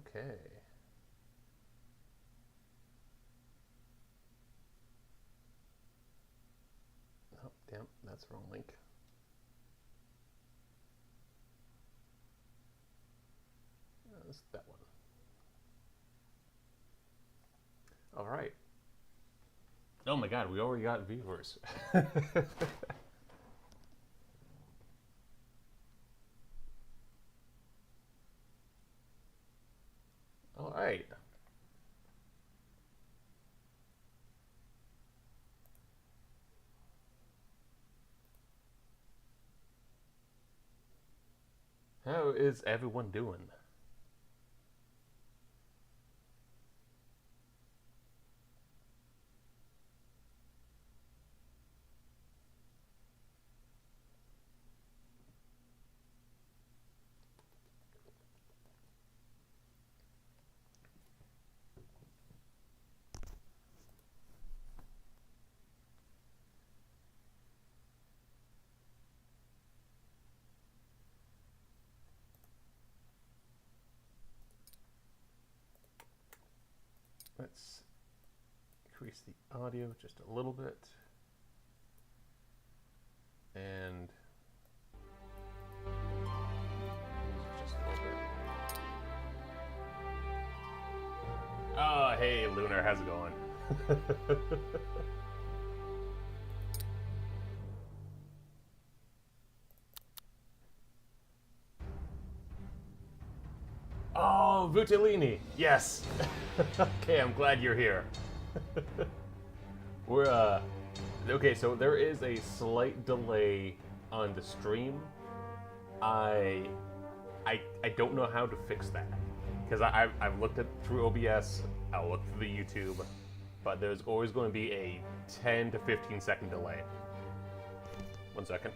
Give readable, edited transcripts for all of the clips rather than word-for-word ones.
Okay. Oh, damn, that's the wrong link. That's that one. All right. Oh my god, we already got viewers. All right. How is everyone doing? Let's increase the audio just a little bit. And just a little bit. Oh, hey, Lunar, how's it going? Oh, Vutellini, yes. Okay, I'm glad you're here. We're okay. So there is a slight delay on the stream. I don't know how to fix that because I've looked at through OBS. I looked through the YouTube, but there's always going to be a 10 to 15-second delay. 1 second.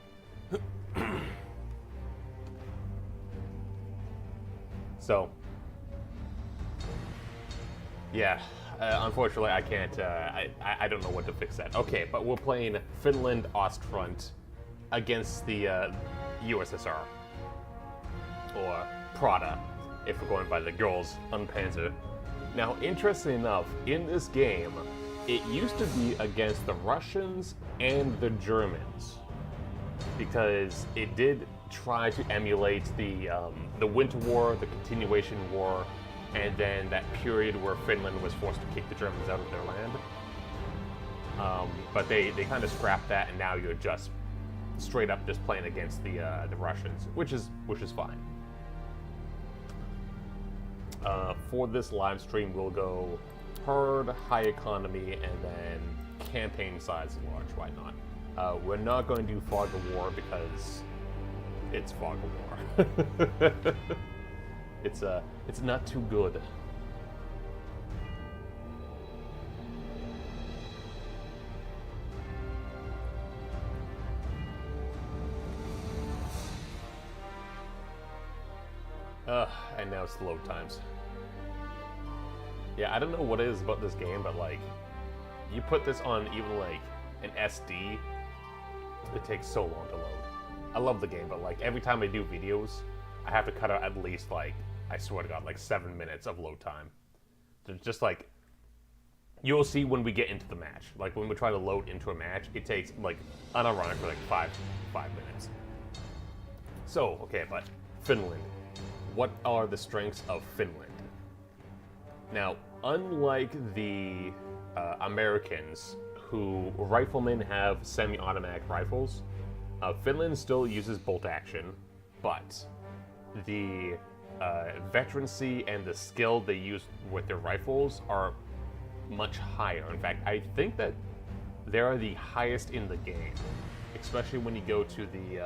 So, yeah, unfortunately, I can't. I don't know what to fix that. Okay, but we're playing Finland Ostfront against the USSR or Prada, if we're going by the girls unpanzer. Now, interesting enough, in this game, it used to be against the Russians and the Germans because it did try to emulate the Winter War, the Continuation War, and then that period where Finland was forced to kick the Germans out of their land. But they kind of scrapped that, and now you're just straight up just playing against the Russians, which is fine. For this live stream, we'll go hard, high economy, and then campaign size large. Why not? We're not going to do Fog of War because it's Fog of War. It's not too good. And now it's load times. Yeah, I don't know what it is about this game, but like, you put this on even like an SD, it takes so long to load. I love the game, but like every time I do videos, I have to cut out at least like, I swear to God, like 7 minutes of load time. Just like, you'll see when we get into the match. Like when we try to load into a match, it takes like unironically like five minutes. So, okay, but Finland. What are the strengths of Finland? Now, unlike the Americans, who riflemen have semi-automatic rifles, Finland still uses bolt action, but the veterancy and the skill they use with their rifles are much higher. In fact, I think that they are the highest in the game, especially when you go to the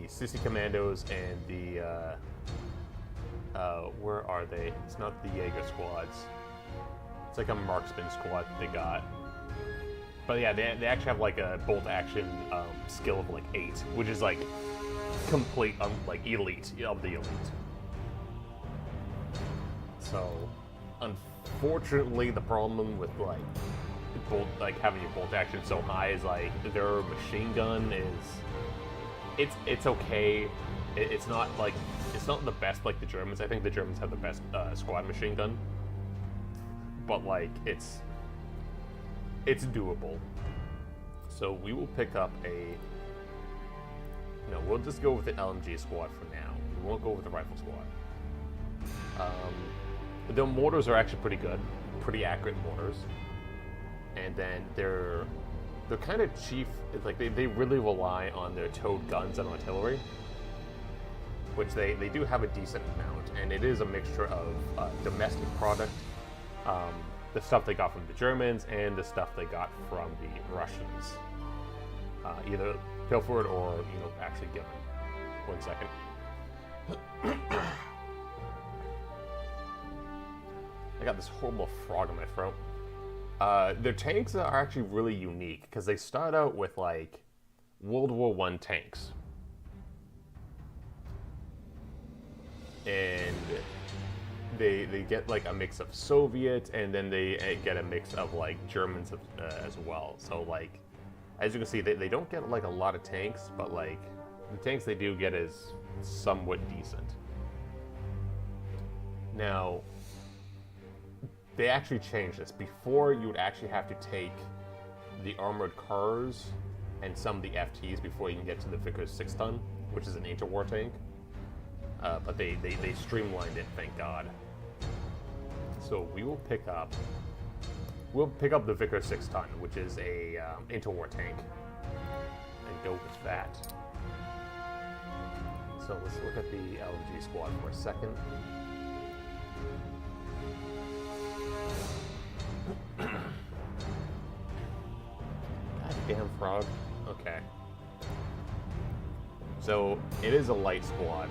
Sissy Commandos and the where are they? It's not the Jaeger squads. It's like a marksman squad they got. But yeah, they actually have like a bolt action skill of like 8, which is like complete like elite of the elite. So unfortunately, the problem with like having your bolt action so high is like their machine gun is it's okay, It's not the best like the Germans. I think the Germans have the best squad machine gun, but like it's doable. So we will pick up a. No, we'll just go with the LMG squad for now. We won't go with the rifle squad. The mortars are actually pretty good, pretty accurate mortars, and then they're kind of cheap. It's like they really rely on their towed guns and artillery, which they do have a decent amount, and it is a mixture of domestic product, the stuff they got from the Germans, and the stuff they got from the Russians, either pilfered or actually given. 1 second. I got this horrible frog in my throat. Their tanks are actually really unique because they start out with like World War I tanks, and they get like a mix of Soviet, and then they get a mix of like Germans as well. So like, as you can see, they don't get like a lot of tanks, but like the tanks they do get is somewhat decent. Now, they actually changed this. Before, you would actually have to take the armored cars and some of the FTs before you can get to the Vickers 6-ton, which is an interwar tank. But they streamlined it, thank God. So we will pick up the Vickers 6-ton, which is a interwar tank, and go with that. So let's look at the LMG squad for a second. Goddamn frog. Okay. So it is a light squad.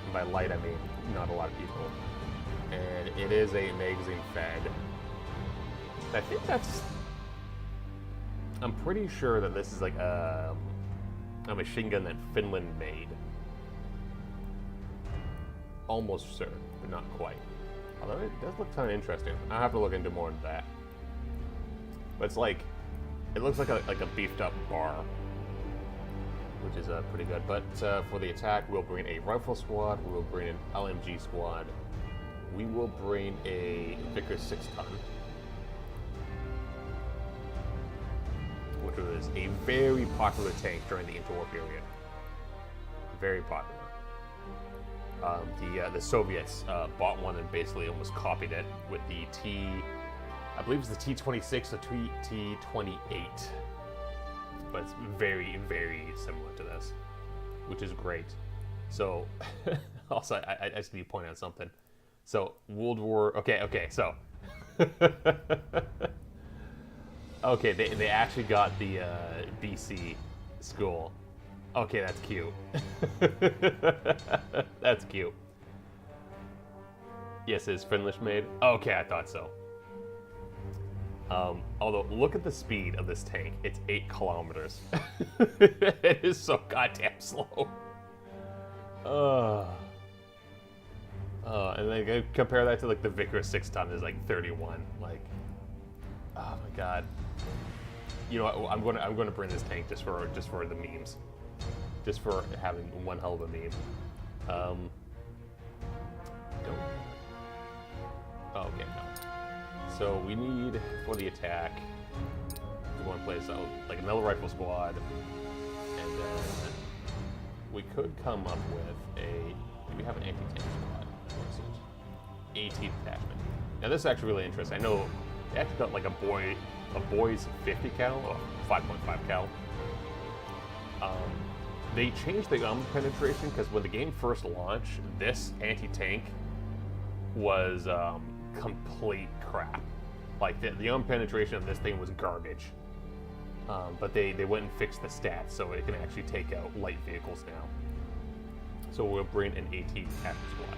And by light I mean not a lot of people. And it is a magazine fed. I think I'm pretty sure that this is like a machine gun that Finland made. Almost certain, but not quite. Although it does look kind of interesting. I'll have to look into more into that. But it's like, it looks like a beefed up bar, which is pretty good. But for the attack, we'll bring a rifle squad, we'll bring an LMG squad, we will bring a Vickers 6-ton, which was a very popular tank during the interwar period. Very popular. The Soviets bought one and basically almost copied it with the I believe it's the T-26 or T-28, but it's very, very similar to this, which is great. So, also, I just need to point out something. So, World War, okay, so, okay, they actually got the BC school. Okay, that's cute. That's cute. Yes, it's Finnish made. Okay, I thought so. Although, look at the speed of this tank. It's 8 kilometers. It is so goddamn slow. And then compare that to like the Vickers 6-ton is like 31. Like, oh my god. You know what? I'm going to bring this tank just for the memes. Just for having one hell of a meme. Okay, no. So we need, for the attack, we want to play so like another rifle squad, and then we could come up with do we have an anti-tank squad? What is it? AT detachment. Now this is actually really interesting. I know they actually got like a boys 50 cal or 5.5 cal. They changed the armor penetration because when the game first launched, this anti-tank was complete crap. Like the armor penetration of this thing was garbage. But they went and fixed the stats so it can actually take out light vehicles now. So we'll bring an AT detachment squad.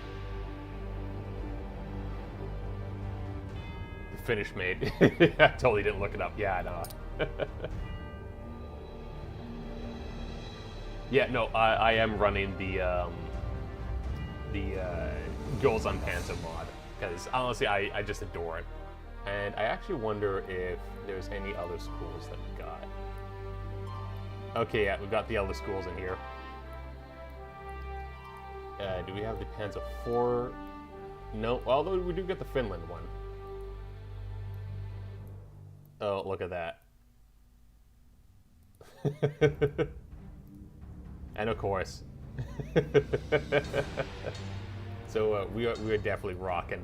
The Finnish made. I totally didn't look it up. Yeah, no. Yeah, no, I am running the Girls on Panzer mod, because honestly, I just adore it. And I actually wonder if there's any other schools that we got. Okay, yeah, we've got the other schools in here. Do we have the Panzer IV? No, although we do get the Finland one. Oh, look at that. And of course. So we are definitely rocking.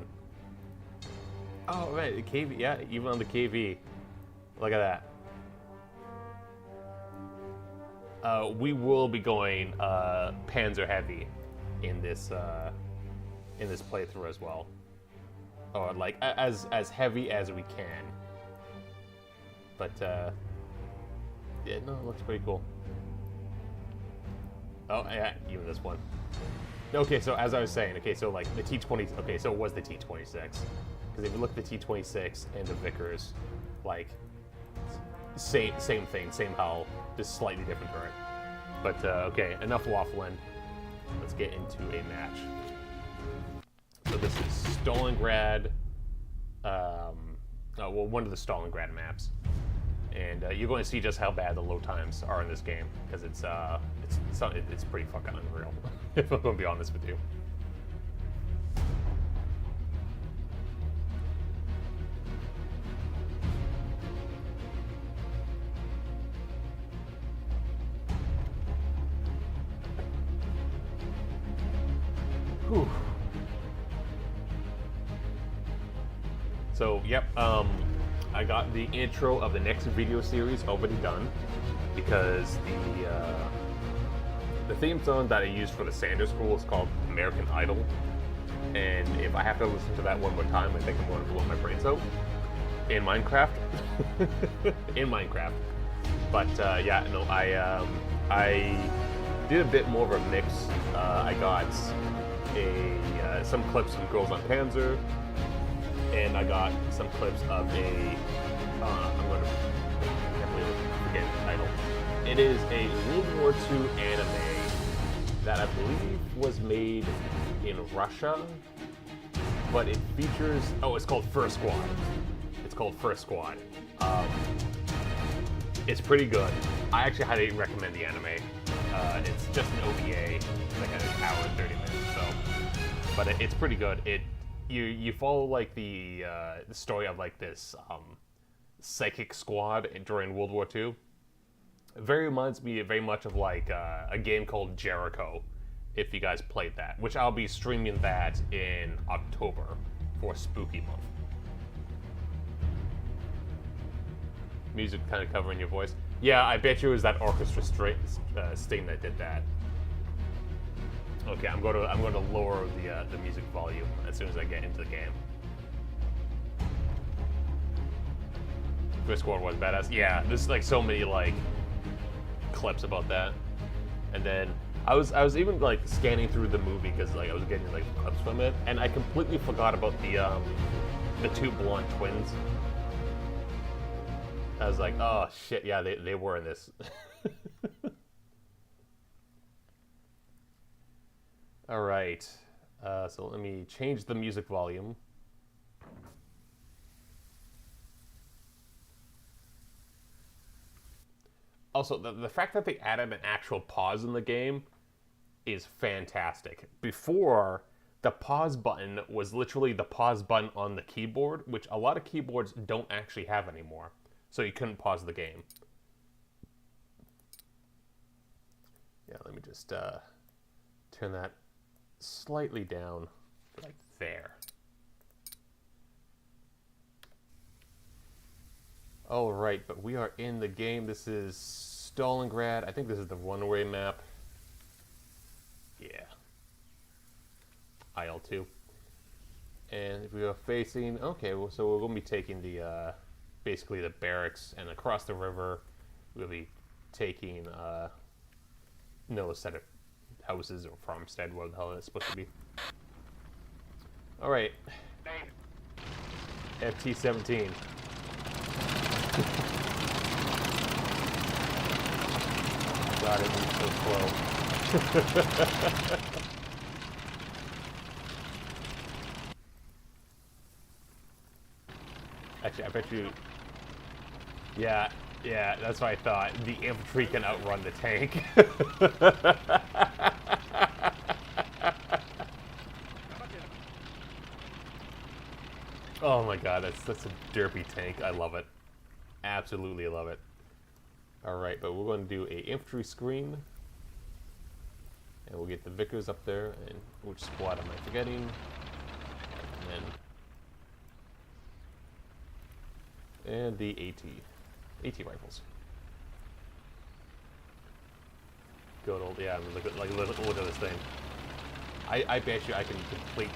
Oh, right, the KV, yeah, even on the KV. Look at that. We will be going Panzer heavy in this playthrough as well, or like as heavy as we can. But yeah, no, it looks pretty cool. Oh yeah, even this one. Okay, so as I was saying, okay, so like the T-20, okay, so it was the T-26, because if you look at the T-26 and the Vickers, like same thing, same hull, just slightly different turret. But okay, enough waffling. Let's get into a match. So this is Stalingrad. Well, one of the Stalingrad maps, and you're going to see just how bad the load times are in this game, because it's pretty fucking unreal. If I'm going to be honest with you. Whew. So, yep, I got the intro of the next video series already done, because the theme song that I used for the Sanders School is called American Idol, and if I have to listen to that one more time, I think I'm going to blow my brains out in Minecraft. In Minecraft. But yeah, no, I did a bit more of a mix. I got some clips from Girls on Panzer, and I got some clips of I can't believe I forget the title. It is a World War II anime that I believe was made in Russia, but it features, it's called First Squad. It's called First Squad. It's pretty good. I actually highly recommend the anime. It's just an OVA, it's like an hour and 30 minutes, so. But it's pretty good. You follow like the story of like this psychic squad during World War II. It reminds me very much of like a game called Jericho, if you guys played that, which I'll be streaming that in October for Spooky Month. Music kind of covering your voice. Yeah, I bet you it was that orchestra sting that did that. Okay, I'm going to lower the music volume as soon as I get into the game. First Squad was badass. Yeah, there's like so many like clips about that, and then I was even like scanning through the movie because like I was getting like clips from it, and I completely forgot about the two blonde twins. I was like, oh shit, yeah, they were in this. All right, so let me change the music volume. Also, the fact that they added an actual pause in the game is fantastic. Before, the pause button was literally the pause button on the keyboard, which a lot of keyboards don't actually have anymore. So you couldn't pause the game. Yeah, let me just turn that slightly down, like there. All right, but we are in the game. This is Stalingrad. I think this is the runaway map. Yeah. IL-2. And we are facing, okay, well, so we're going to be taking the, basically the barracks, and across the river, we'll be taking, no set of houses or farmstead, whatever the hell it's supposed to be. All right. FT-17. God, it moves so slow. Actually, I bet you... Yeah, that's what I thought. The infantry can outrun the tank. Oh my god, that's a derpy tank. I love it. Absolutely love it. Alright, but we're going to do a infantry screen. And we'll get the Vickers up there. And which squad am I forgetting? And then... And the AT rifles. Good old, yeah, look at this thing. I bet you I can complete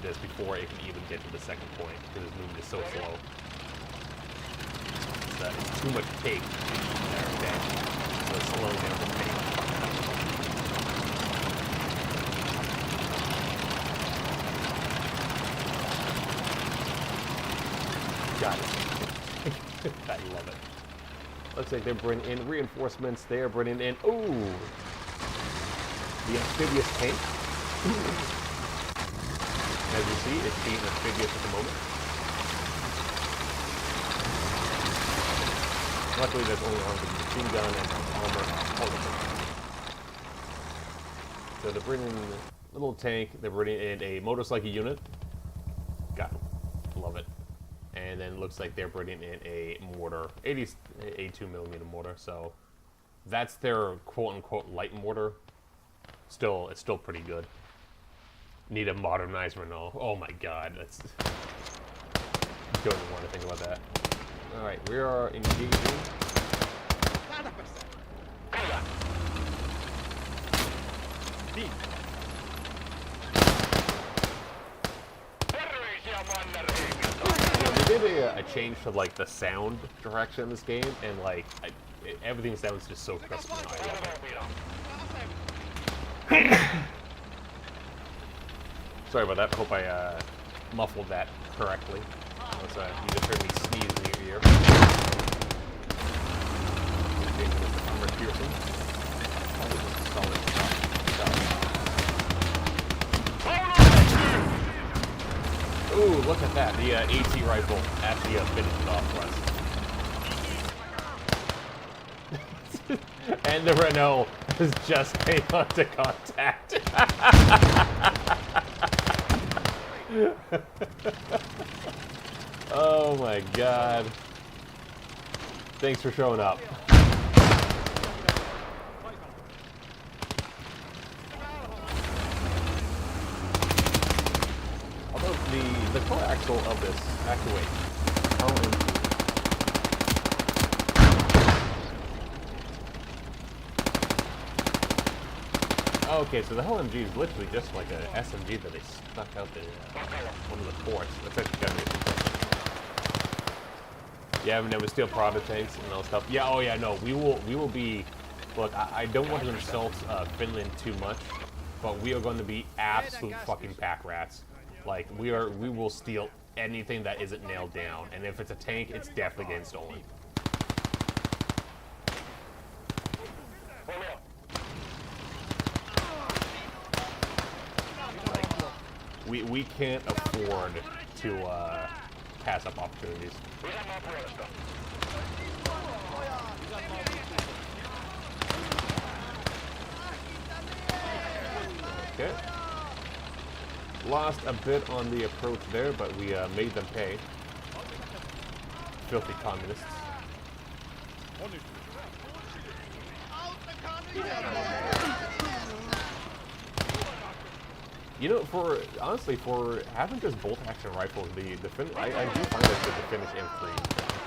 this before it can even get to the second point, because this movement is so slow. It's too much cake there, so slow down the pace. Got it. I love it. Looks like they're bringing in reinforcements. They are bringing in, ooh, the amphibious tank. As you see, it's being amphibious at the moment. Luckily, there's only armed with machine gun and armor all of them. So they're bringing in a little tank. They're bringing in a motorcycle unit. Got it. Love it. And then it looks like they're bringing in a mortar, 82mm mortar. So that's their quote-unquote light mortar. Still, it's still pretty good. Need a modernized Renault. Oh my god, that's... Don't even want to think about that. Alright, we are engaging. They did a change to like the sound direction in this game, and like everything sounds just so crisp now. I love it. Sorry about that. I hope I muffled that correctly. You just heard me sneeze in your ear. Armor piercing. Solid stuff. Ooh, look at that. The AT rifle actually finished it off for us. And the Renault has just came onto contact. Oh my god. Thanks for showing up. Although the coaxial of this, actually wait. Okay, so the LMG is literally just like a SMG that they stuck out the one of the ports. That's actually kind of interesting. Yeah, we never steal Prada tanks and all stuff. Yeah, oh yeah, no, we will be. Look, I don't want to insult Finland too much, but we are going to be absolute fucking pack rats. Like we will steal anything that isn't nailed down, and if it's a tank, it's definitely getting stolen. We can't afford to pass up opportunities. Okay. Lost a bit on the approach there, but we made them pay. Filthy communists. You know, honestly, for having just bolt-action rifles, I do find that the Finnish infantry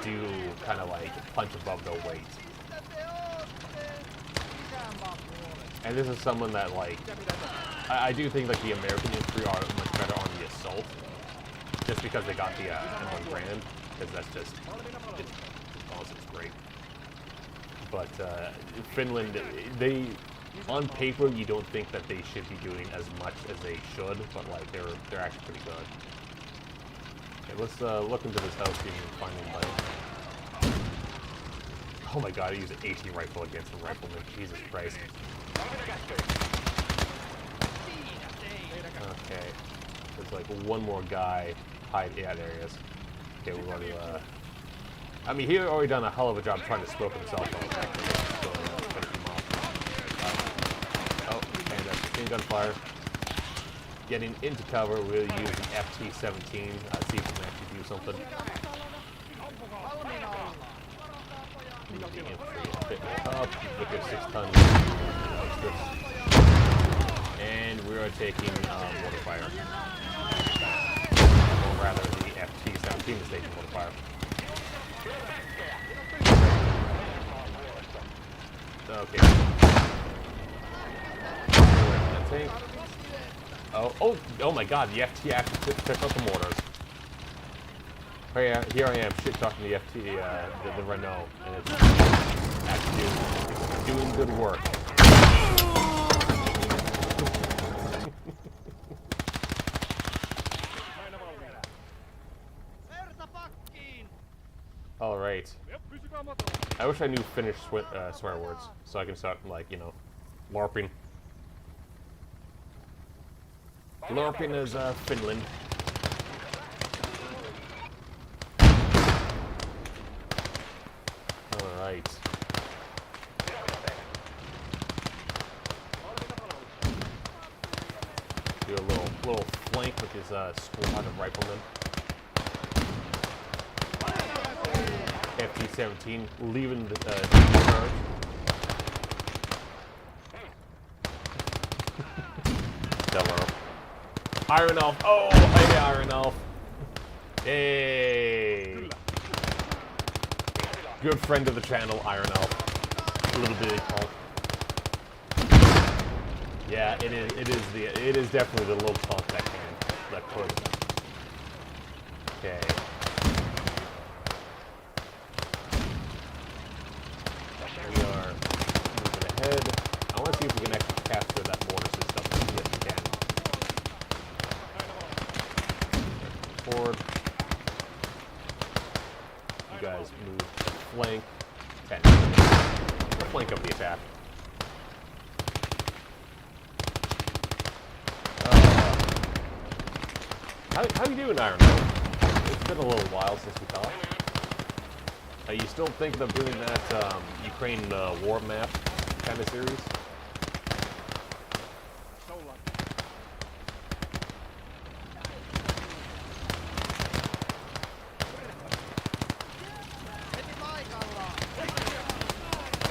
do kind of like punch above their weight. And this is someone that like, I do think like the American infantry are much better on the assault, just because they got the M1 Grand, because that's just, it's awesome, it's great. But Finland, on paper, you don't think that they should be doing as much as they should, but like they're actually pretty good. Okay, let's look into this house, see if we can find anybody. Oh my god, I use an AT rifle against a rifleman. Jesus Christ. Okay, there's like one more guy hide. Yeah, there he is. Okay, we're going to. I mean, he already done a hell of a job trying to smoke himself. Oh, and that's machine gun fire. getting into cover, we'll use the FT-17. See if we can actually do something. Move the infantry a bit more up. Look at 6 tons. And we are taking mortar fire. Or rather, the FT-17 is taking mortar fire. Okay. Tank. Oh my God! The FT actually took out the mortars. Oh yeah, here I am shit talking the FT, the Renault, and it's actually doing good work. All right. I wish I knew Finnish swear words, so I can start, like, you know, LARPing. LARPing is Finland. All right. Do a little flank with his squad of riflemen. FT-17 leaving the charge. Hello. Iron Elf. Oh, hey, Iron Elf. Hey. Good friend of the channel, Iron Elf. A little bitty tall. Yeah, it is definitely the little talk that could. Okay. We are moving ahead. I want to see if we can actually capture that mortar system. Yes, we can. Forward. You guys move flank. 10. We'll flank up the attack. How you doing, Iron Man? It's been a little while since we talked. You still thinking of doing that Ukraine war map kind of series?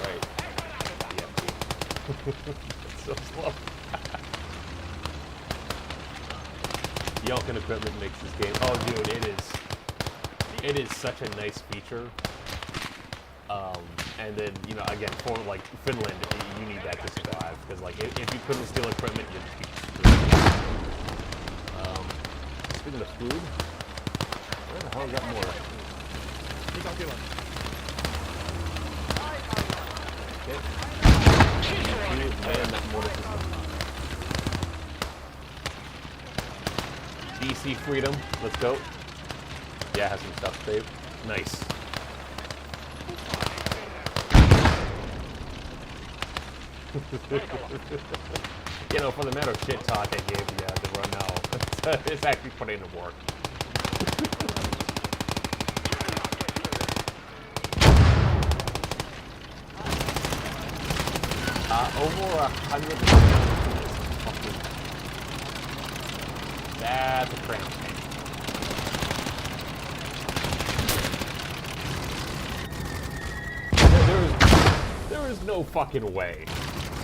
Right. Yeah. It's so slow. Yelkin equipment makes this game. Oh, dude, it is such a nice feature. And then, you know, again, for like Finland, you need that to survive because, like, if you couldn't steal equipment, you'd just be screwed. Speaking of food, where the hell is that more? Okay. And that mortar system. DC Freedom, let's go. Yeah, has some stuff saved. Nice. You know, for the amount of shit talk I gave the Renault, it's actually putting in work. Over 100. That's a cramp tank. There is no fucking way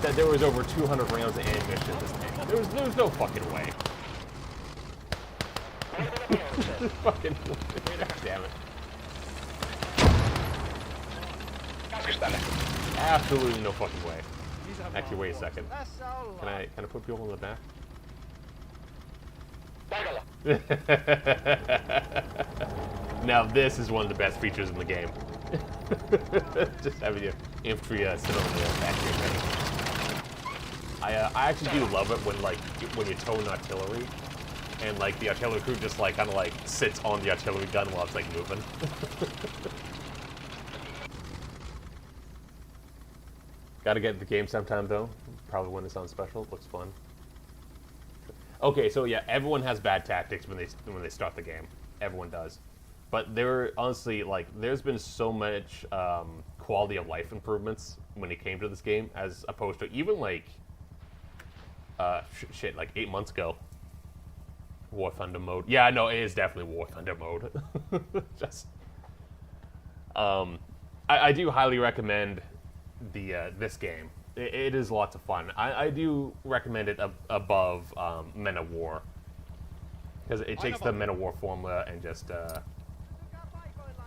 that there was over 200 rounds of ammunition in this tank. There was no fucking way. Fucking damn it. Absolutely no fucking way. Actually, wait a second. Can I put people in the back? Now this is one of the best features in the game. Just having your infantry sit on the back of your tank. I actually do love it when you tow an artillery, and like the artillery crew just like kind of like sits on the artillery gun while it's like moving. Gotta get the game sometime though. Probably when it's on special. It looks fun. Okay, so yeah, everyone has bad tactics when they start the game. Everyone does. But there's been so much quality of life improvements when it came to this game, as opposed to even like like 8 months ago. War Thunder mode. Yeah, no, it is definitely War Thunder mode. Just, I do highly recommend the this game. It is lots of fun. I do recommend it above Men of War because it takes the Men of War formula and just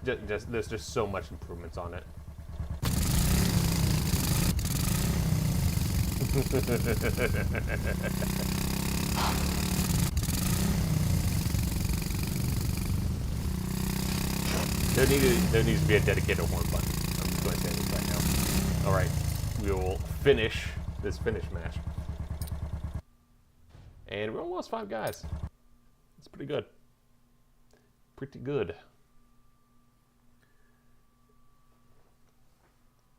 there's just so much improvements on it. There needs to be a dedicated horn button. I'm just going to say this right now. All right, we will finish this finish match, and we almost 5 guys. It's pretty good. Pretty good.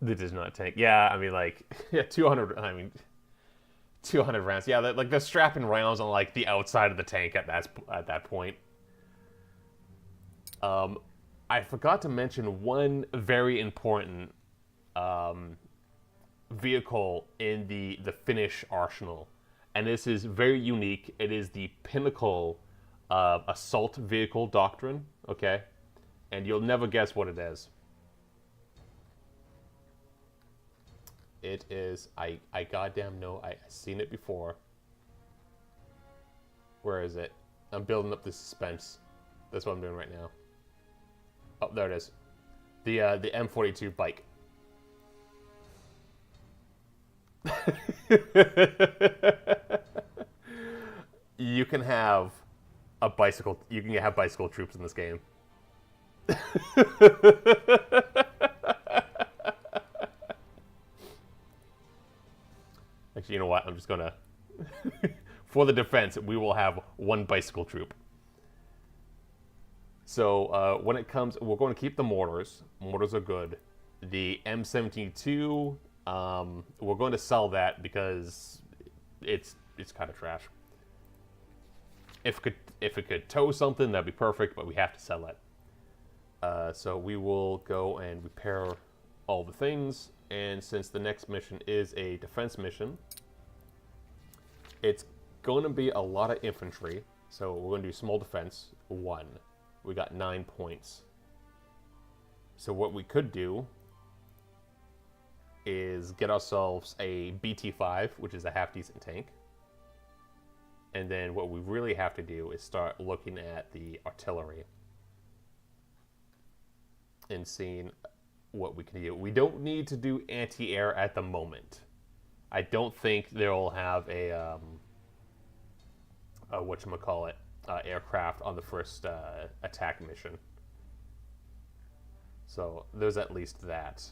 This does not tank. Yeah, I mean, like, yeah, 200. I mean, 200 rounds. Yeah, like they're strapping rounds on like the outside of the tank at that point. I forgot to mention one very important vehicle in the Finnish arsenal, and this is very unique. It is the Pinnacle assault vehicle doctrine. Okay, and you'll never guess what it is. It is, I goddamn know, I've seen it before. Where is it? I'm building up the suspense. That's what I'm doing right now. Oh, there it is. The M42 bike. You can have a bicycle, you can have bicycle troops in this game. Actually, you know what? I'm just gonna... For the defense, we will have 1 bicycle troop. So, when it comes... We're going to keep the mortars. Mortars are good. The M72, we're going to sell that because it's kind of trash. If it could tow something, that'd be perfect, but we have to sell it. So we will go and repair all the things. And since the next mission is a defense mission, it's going to be a lot of infantry. So we're going to do small defense, 1. We got 9 points. So what we could do is get ourselves a BT-5, which is a half-decent tank. And then what we really have to do is start looking at the artillery and seeing what we can do. We don't need to do anti-air at the moment. I don't think they'll have a whatchamacallit, aircraft on the first attack mission. So there's at least that.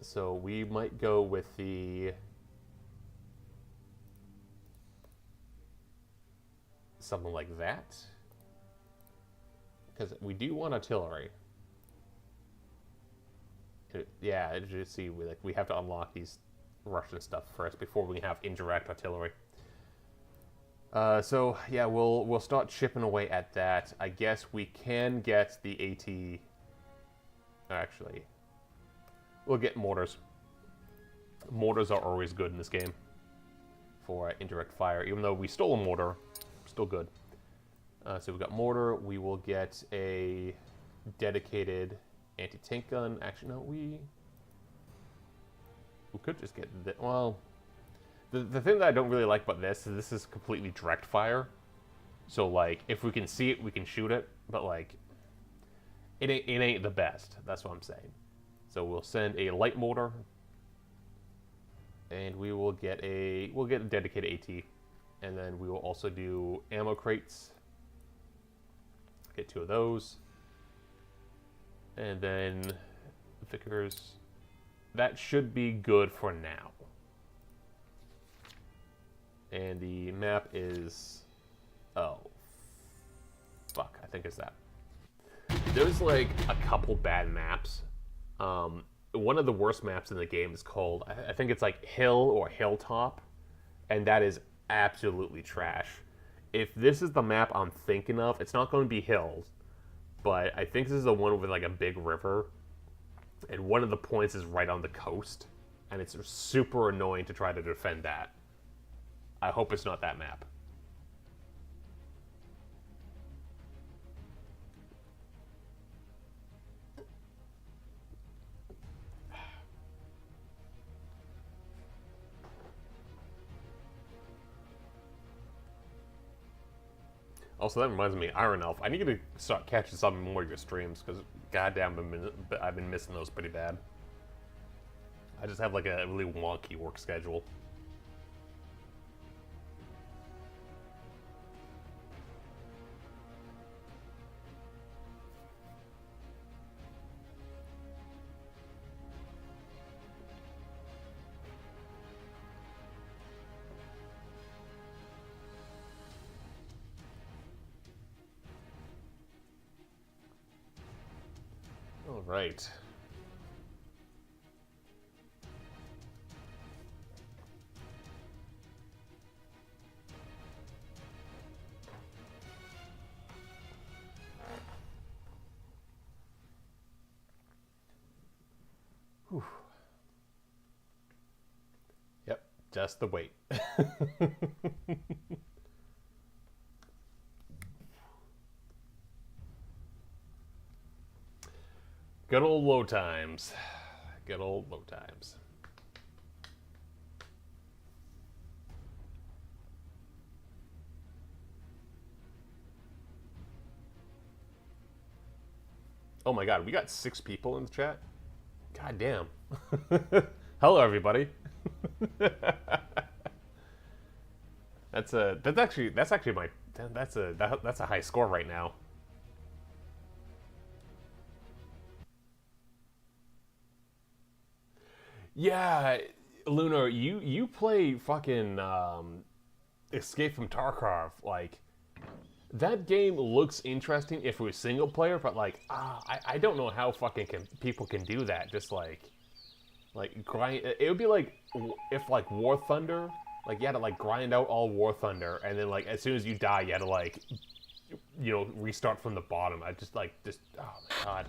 So we might go with the something like that, because we do want artillery. Yeah, just see, we have to unlock these Russian stuff first before we have indirect artillery. So yeah, we'll start chipping away at that. I guess we can get the AT. Actually, we'll get mortars. Mortars are always good in this game for indirect fire. Even though we stole a mortar, still good. So we've got mortar. We will get a dedicated anti-tank gun. Actually, no, we could just get the, well, the thing that I don't really like about this is completely direct fire. So like, if we can see it, we can shoot it, but like, it ain't the best. That's what I'm saying. So we'll send a light mortar, and we'll get a dedicated AT, and then we will also do ammo crates. Get 2 of those. And then Vickers. That should be good for now. And the map is... Oh. Fuck, I think it's that. There's like a couple bad maps. One of the worst maps in the game is called... I think it's like Hill or Hilltop. And that is absolutely trash. If this is the map I'm thinking of, it's not going to be hills. But I think this is the one with like a big river, and one of the points is right on the coast, and it's super annoying to try to defend that. I hope it's not that map. Also, that reminds me, Iron Elf. I need to start catching some more of your streams because, goddamn, I've been missing those pretty bad. I just have like a really wonky work schedule. All right. Whew. Yep, just the wait. Good old low times. Good old low times. Oh my god, we got 6 people in the chat? God damn. Hello everybody. That's actually that's a high score right now. Yeah, Lunar, you play fucking Escape from Tarkov. Like, that game looks interesting if it was single player, but like, I don't know how fucking people can do that. Just like grind. It would be like if like War Thunder, like you had to like grind out all War Thunder, and then like as soon as you die, you had to like, you know, restart from the bottom. I just oh my god.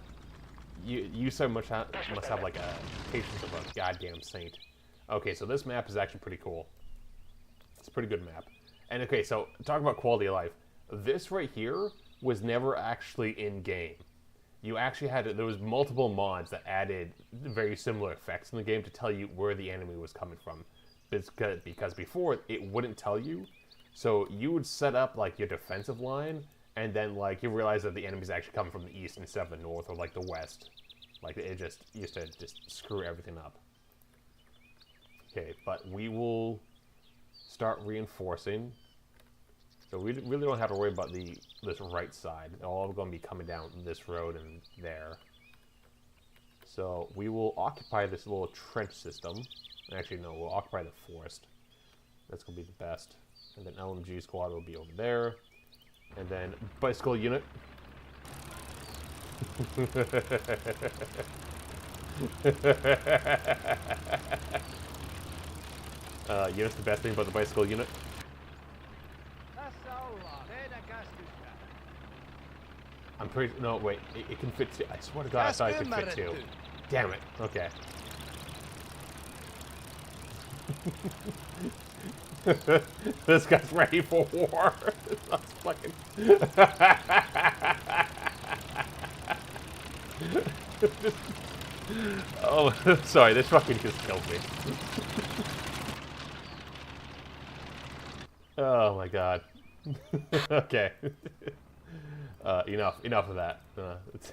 You so much must have like a patience of a goddamn saint. Okay, so this map is actually pretty cool. It's a pretty good map. And okay, so talk about quality of life. This right here was never actually in game. You actually there was multiple mods that added very similar effects in the game to tell you where the enemy was coming from. Because before it wouldn't tell you. So you would set up like your defensive line, and then like you realize that the enemy's actually coming from the east instead of the north or like the west. Like it just used to just screw everything up. Okay, but we will start reinforcing. So we really don't have to worry about this right side. They're all going to be coming down this road and there. So we will occupy this little trench system. Actually, no, we'll occupy the forest. That's going to be the best. And then LMG squad will be over there. And then bicycle unit. You know the best thing about the bicycle unit? I'm pretty... No, wait. It can fit two. I swear to God, I thought it could fit two. Damn it. Okay. This guy's ready for war. That's fucking... Oh, sorry. This fucking just killed me. Oh my god. Okay. Enough of that.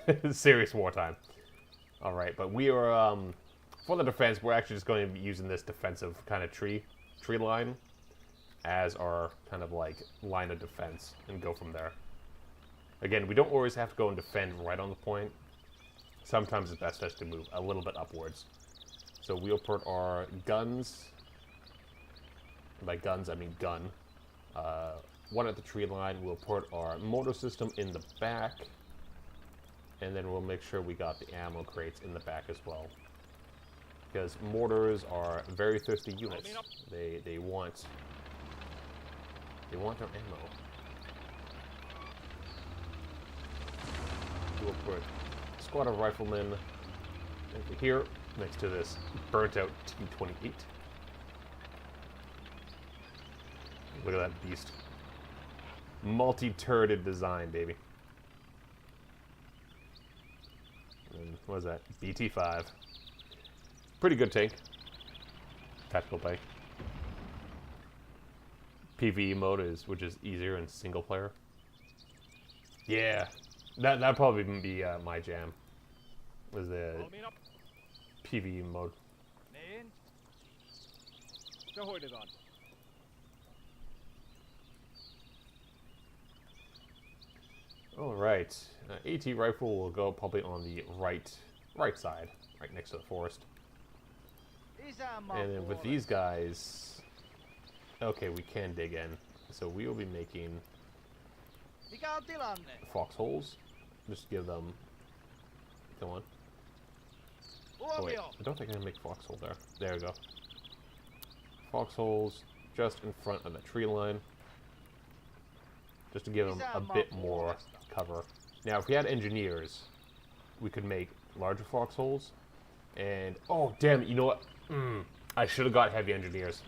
It's serious wartime. All right, but we are for the defense. We're actually just going to be using this defensive kind of tree line as our kind of like line of defense and go from there. Again, we don't always have to go and defend right on the point. Sometimes it's best just to move a little bit upwards. So we'll put our guns. By guns, I mean gun. One at the tree line. We'll put our mortar system in the back. And then we'll make sure we got the ammo crates in the back as well. Because mortars are very thirsty units. They want their ammo. We'll put a squad of riflemen over here next to this burnt out T-28. Look at that beast. Multi-turreted design, baby. And what is that? BT-5. Pretty good tank. Tactical tank. PvE mode which is easier in single player. Yeah, that'd probably be my jam. Was the PvE mode. Niin. Se hoidetaan. All right, AT rifle will go probably on the right side, right next to the forest. And then with these guys, okay, we can dig in. So we will be making foxholes. Just give them. Come on. Oh wait, I don't think I can make foxhole there. There we go. Foxholes just in front of the tree line, just to give them a bit more cover. Now, if we had engineers, we could make larger foxholes. And oh damn it! You know what? I should have got heavy engineers,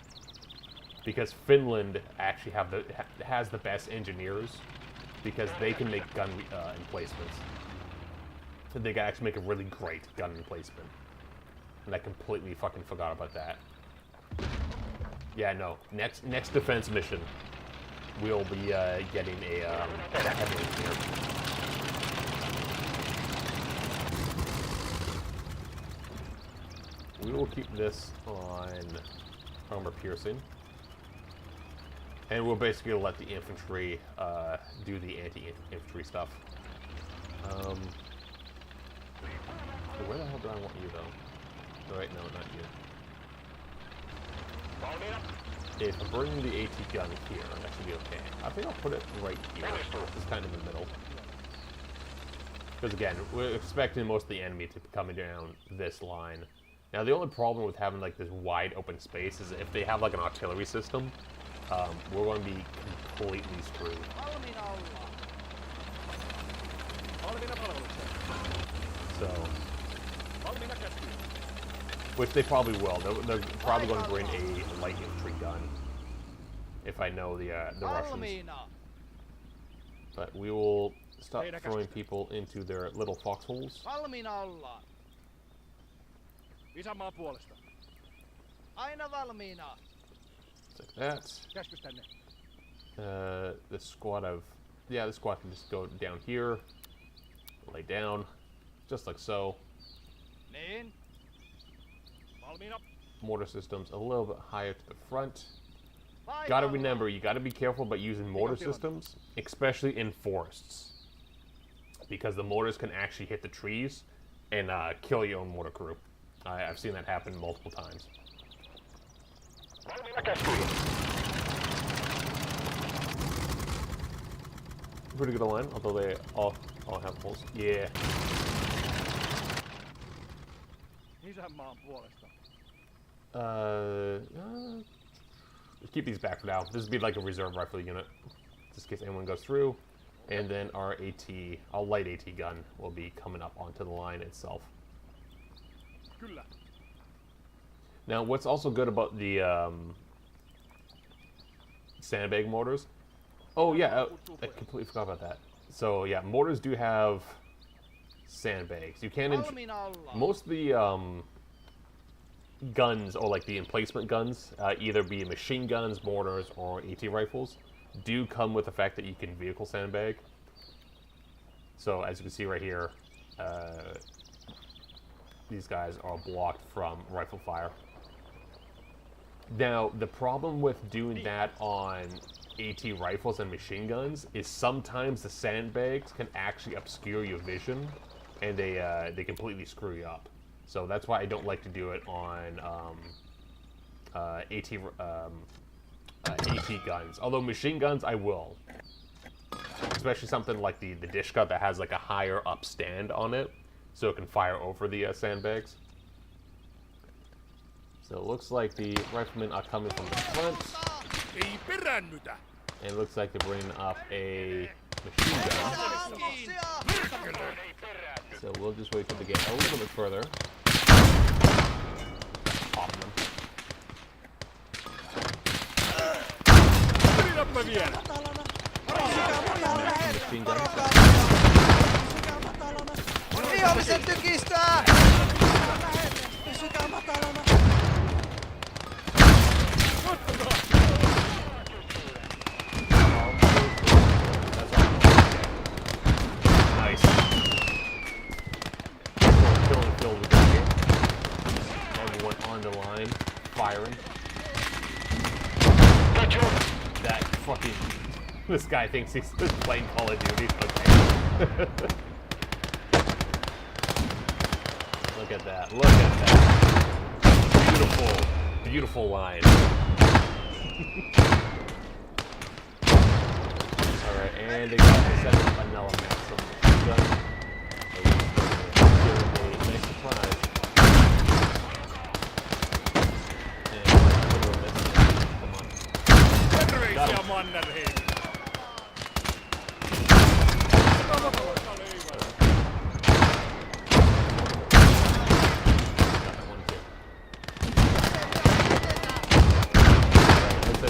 because Finland actually has the best engineers, because they can make gun emplacements. So they can actually make a really great gun emplacement. And I completely fucking forgot about that. Yeah, no. Next defense mission, we'll be getting a heavy engineer. We will keep this on armor piercing. And we'll basically let the infantry do the anti-infantry stuff. Where the hell do I want you, though? Right, no, not you. If I'm bringing the AT gun here, that should be okay. I think I'll put it right here. It's kind of in the middle. Because again, we're expecting most of the enemy to be coming down this line. Now, the only problem with having like this wide open space is if they have like an artillery system, we're going to be completely screwed. So, which they probably will. They're probably going to bring a light infantry gun, if I know the Russians. But we will stop throwing people into their little foxholes. Isänmaan puolesta. Aina valmiina. Like that. Käskys tänne. The squad can just go down here, lay down, just like so. Niin. Valmiina. Mortar systems a little bit higher to the front. Gotta remember, you gotta be careful about using mortar systems, especially in forests, because the mortars can actually hit the trees and kill your own mortar crew. I've seen that happen multiple times. Pretty good line, although they all have holes. Yeah. Isänmaan puolesta. Keep these back for now. This would be like a reserve rifle unit, just in case anyone goes through. And then our our light AT gun will be coming up onto the line itself. Now, what's also good about the sandbag mortars? Oh yeah, I completely forgot about that. So yeah, mortars do have sandbags. You can most of the guns, or like the emplacement guns, either be machine guns, mortars, or AT rifles, do come with the fact that you can vehicle sandbag. So as you can see right here, these guys are blocked from rifle fire. Now, the problem with doing that on AT rifles and machine guns is sometimes the sandbags can actually obscure your vision, and they completely screw you up. So that's why I don't like to do it on AT guns. Although machine guns, I will. Especially something like the Dishka that has like a higher up stand on it, so it can fire over the sandbags. So it looks like the riflemen are coming from the front. And it looks like they're bringing up a machine gun. So we'll just wait for them to get a little bit further. Off them. Machine gun. Vihollisen tykistää! Pysykää matalana! on the line, firing. That fucking... This guy thinks he's playing Call of Duty. Okay. Look at that. Look at that. Beautiful, beautiful line. Alright, and they got to set up an element from the gun. Give a nice surprise. And a little bit. Come on. Got him.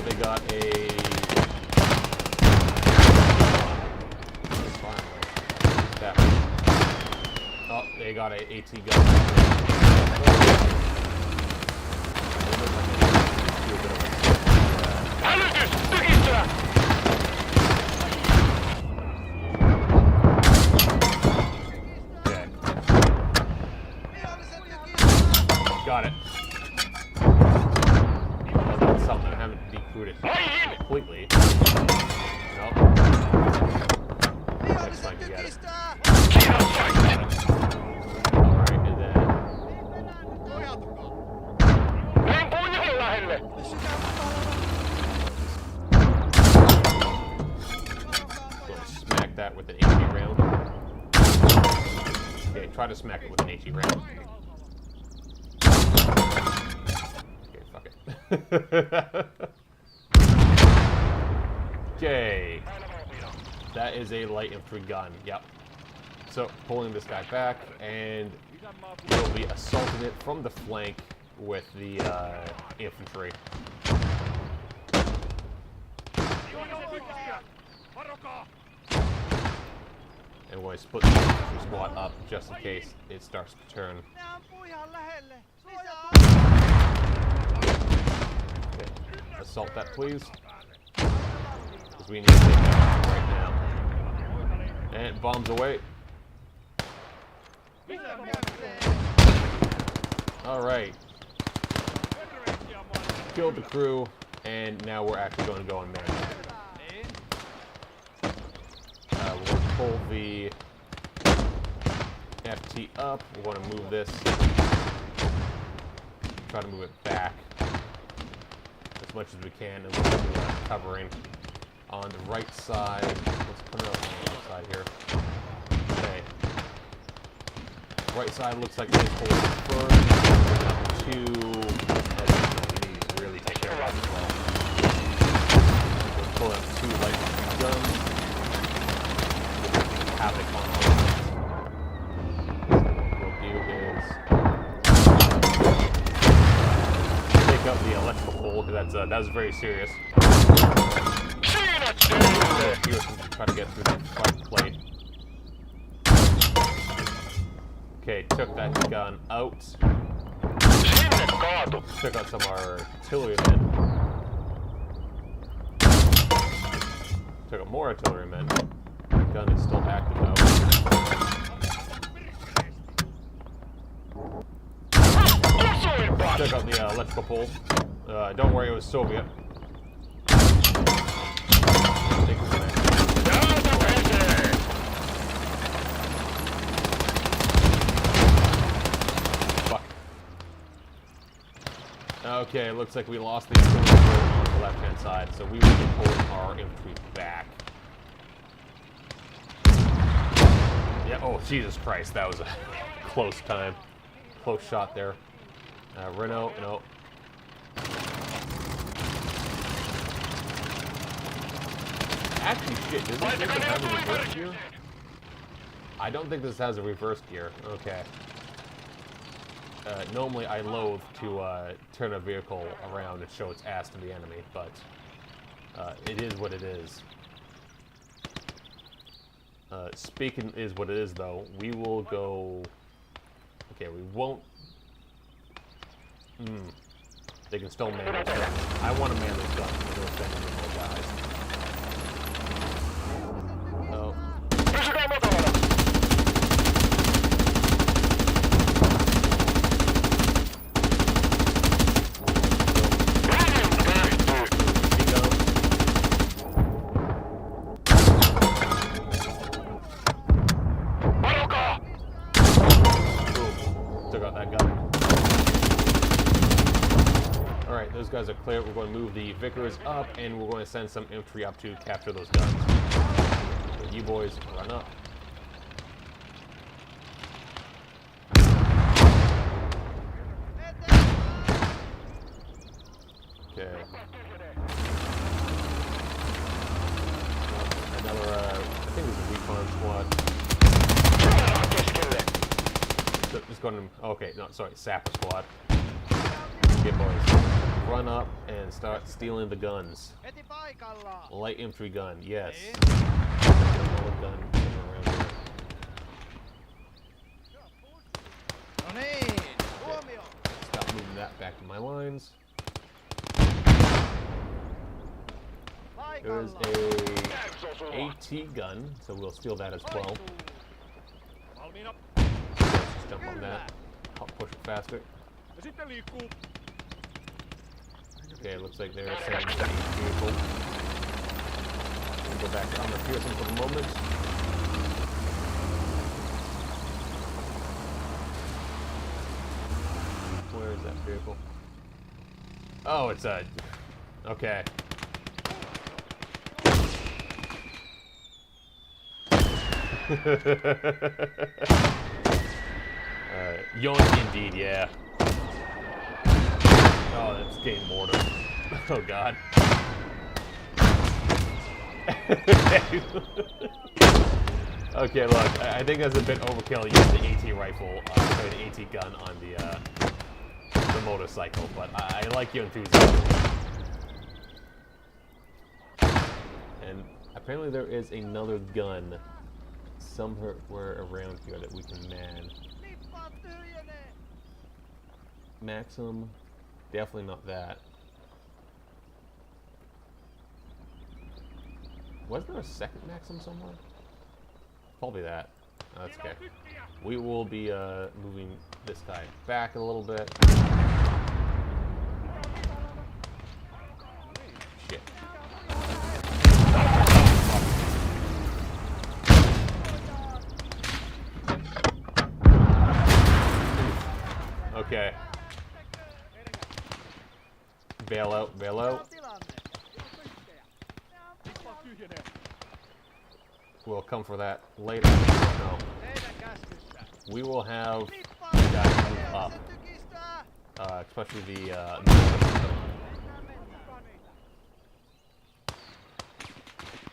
They got a... Oh, they got a AT gun. Okay. Got it. Well, that's something I haven't decoded completely. Nope. Next time you get it. Alright, and then... Go smack that with an AT round. Okay, try to smack it with an AT round. Okay, fuck it. Okay. That is a light infantry gun. Yep. So, pulling this guy back, and we'll be assaulting it from the flank with the infantry. And we'll split the infantry squad up just in case it starts to turn. Okay. Assault that, please. Because we need to take that right now. And bombs away. Alright. Killed the crew, and now we're actually going to go and man it. We're going to pull the FT up. We're going to move this. Try to move it back as much as we can, and we're going to do covering on the right side. Let's put it up on the right side here. Okay. Right side looks like it's holding first. Two. We need to really take care of that as well. We'll pull out 2 light guns. Havoc on all of them. What we'll do is take out the electrical pole, because that's very serious. Try to get through that front plate. Okay, took that gun out. Took out some artillerymen. Took out more artillerymen. The gun is still active though. Took out the electrical pole. Don't worry, it was Soviet. Fuck. Okay, looks like we lost the infantry on the left-hand side, so we will be pulling our infantry back. Yeah, oh, Jesus Christ, that was a close time. Close shot there. Renault, no. Actually, shit, does this even have a reverse gear? I don't think this has a reverse gear. Okay. Normally, I loathe to turn a vehicle around and show its ass to the enemy, but it is what it is. Speaking is what it is, though. We will go... Okay, we won't... They can still man this gun. I want to man this gun. We'll send in more guys. Oh. those guys are clear. We're going to move the Vickers up, and we're going to send some infantry up to capture those guns. So you boys run up. Okay. Another, I think it's a recon squad. So just going to, okay, no, sorry, sapper squad. Okay, boys, run up and start stealing the guns. Light infantry gun, yes. Another gun around here. Stop moving that back to my lines. There is a AT gun, so we'll steal that as well. Just jump on that, help push it faster. Okay, looks like they're sending a vehicle. We'll go back to Armor Pearson for the moment. Where is that vehicle? Oh, it's a... Okay. Yoink indeed, yeah. Oh, that's getting mortar. Oh god. Okay, look, I think that's a bit overkill using the AT rifle, sorry, the AT gun on the motorcycle, but I like your enthusiasm. And apparently there is another gun somewhere around here that we can man. Maxim, definitely not that. Was there a second Maxim somewhere? Probably that. That's okay. We will be moving this guy back a little bit. Shit. Okay. Bail out, bail out. We'll come for that later. No. We will have guys move up. Especially the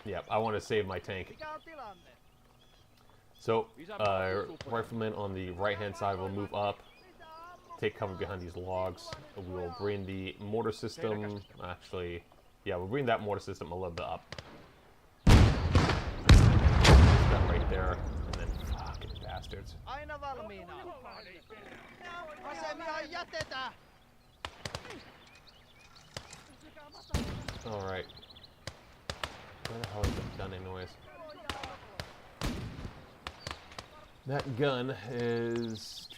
yep, I want to save my tank. So, riflemen on the right-hand side will move up. Take cover behind these logs. We will bring the mortar system, actually, yeah, we'll bring that mortar system a little bit up. That right there, and then fucking bastards. Alright. Where the hell is that gun anyways? That gun is...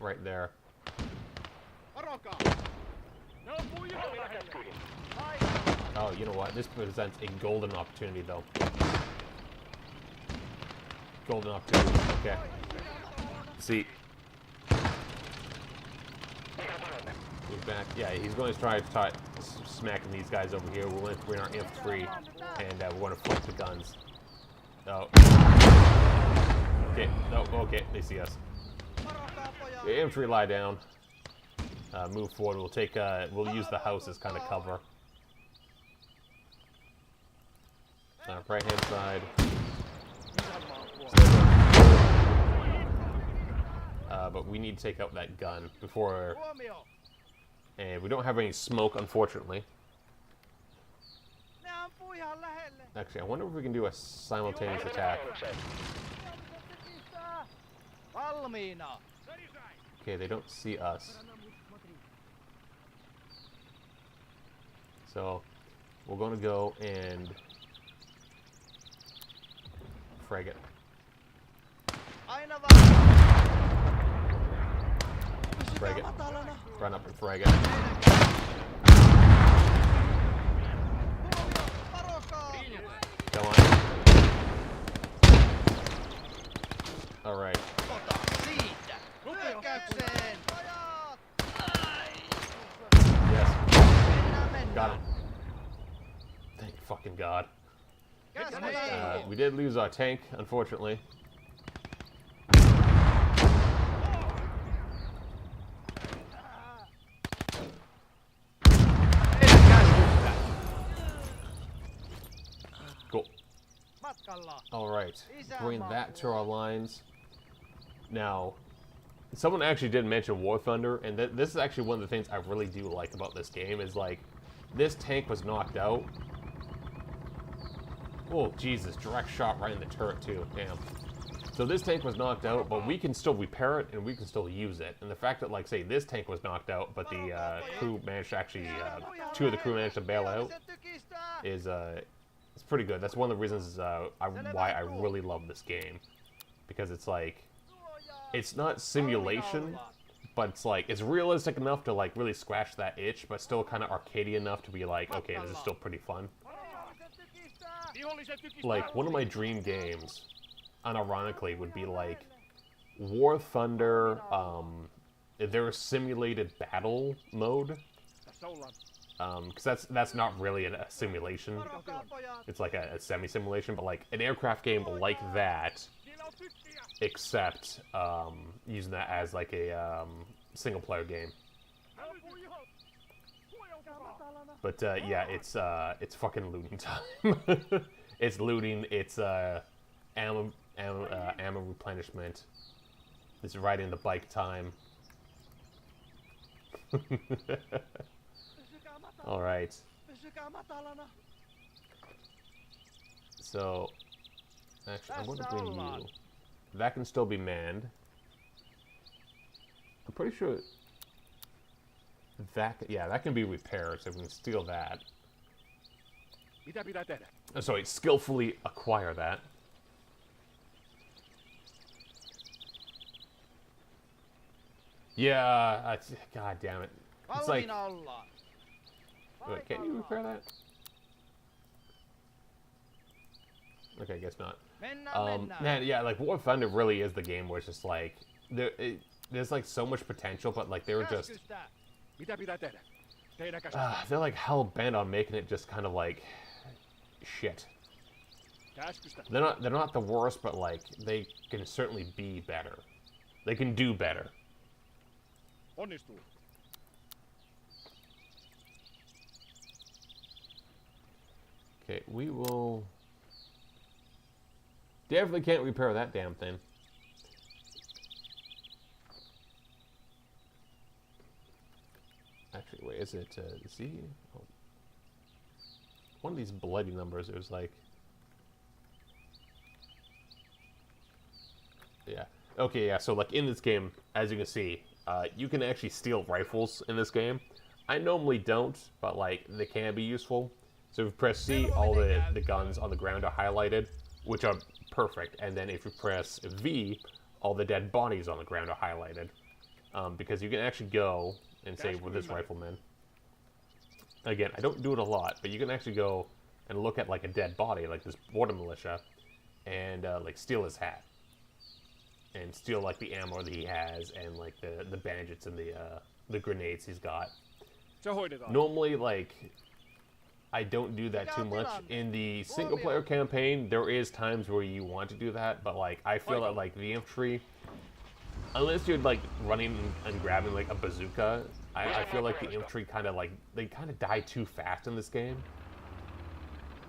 right there. Oh, you know what? This presents a golden opportunity, though. Golden opportunity. Okay. See. Move back. Yeah, he's going to try smacking these guys over here. We're going to bring our infantry, and we're going to flank the guns. Oh. Okay. No. Okay. They see us. The infantry lie down. Move forward. We'll take. We'll use the house as kind of cover. Right hand side. But we need to take out that gun before. And we don't have any smoke, unfortunately. Actually, I wonder if we can do a simultaneous attack. Okay, they don't see us. So, we're going to go and frag it. Frag it. Run up and frag it. Come on. Alright. we did lose our tank, unfortunately. Cool. Alright, bring that to our lines. Now, someone actually did mention War Thunder, and this is actually one of the things I really do like about this game, is like, this tank was knocked out. Oh, Jesus, direct shot right in the turret too, damn. So this tank was knocked out, but we can still repair it, and we can still use it. And the fact that, like, say, this tank was knocked out, but the crew managed to actually, 2 of the crew managed to bail out, is, it's pretty good. That's one of the reasons why I really love this game. Because it's like, it's not simulation, but it's like, it's realistic enough to like really scratch that itch, but still kind of arcadey enough to be like, okay, this is still pretty fun. Like, one of my dream games, unironically, would be like War Thunder, their simulated battle mode. Because that's not really a simulation. It's like a semi-simulation, but like an aircraft game like that, except using that as like a single-player game. But yeah, it's fucking looting time. It's looting. It's ammo replenishment. It's riding the bike time. All right. So, actually, I'm going to bring you. That can still be manned. I'm pretty sure that, yeah, that can be repaired, so we can steal that. Oh, sorry, skillfully acquire that. Yeah, god damn it. It's like, wait, can't you repair that? Okay, I guess not. Man, yeah, like War Thunder really is the game where it's just like there's like so much potential, but like they were just they're like hell bent on making it just kind of like shit. They're not the worst, but like they can certainly be better. They can do better. Okay, we will. Definitely can't repair that damn thing. Actually, wait, is it Z? Oh. One of these bloody numbers, it was like. Yeah. Okay, yeah, so like in this game, as you can see, you can actually steal rifles in this game. I normally don't, but like they can be useful. So if you press C, all the guns on the ground are highlighted, which are perfect. And then if you press V, all the dead bodies on the ground are highlighted. Because you can actually go and say with this rifleman. Again, I don't do it a lot, but you can actually go and look at like a dead body, like this border militia, and like steal his hat. And steal like the ammo that he has, and like the bandits and the grenades he's got. Normally, like, I don't do that too much. In the single-player campaign, there is times where you want to do that, but like I feel that like the infantry, unless you're like running and grabbing like a bazooka, I feel like the infantry kind of like they kind of die too fast in this game,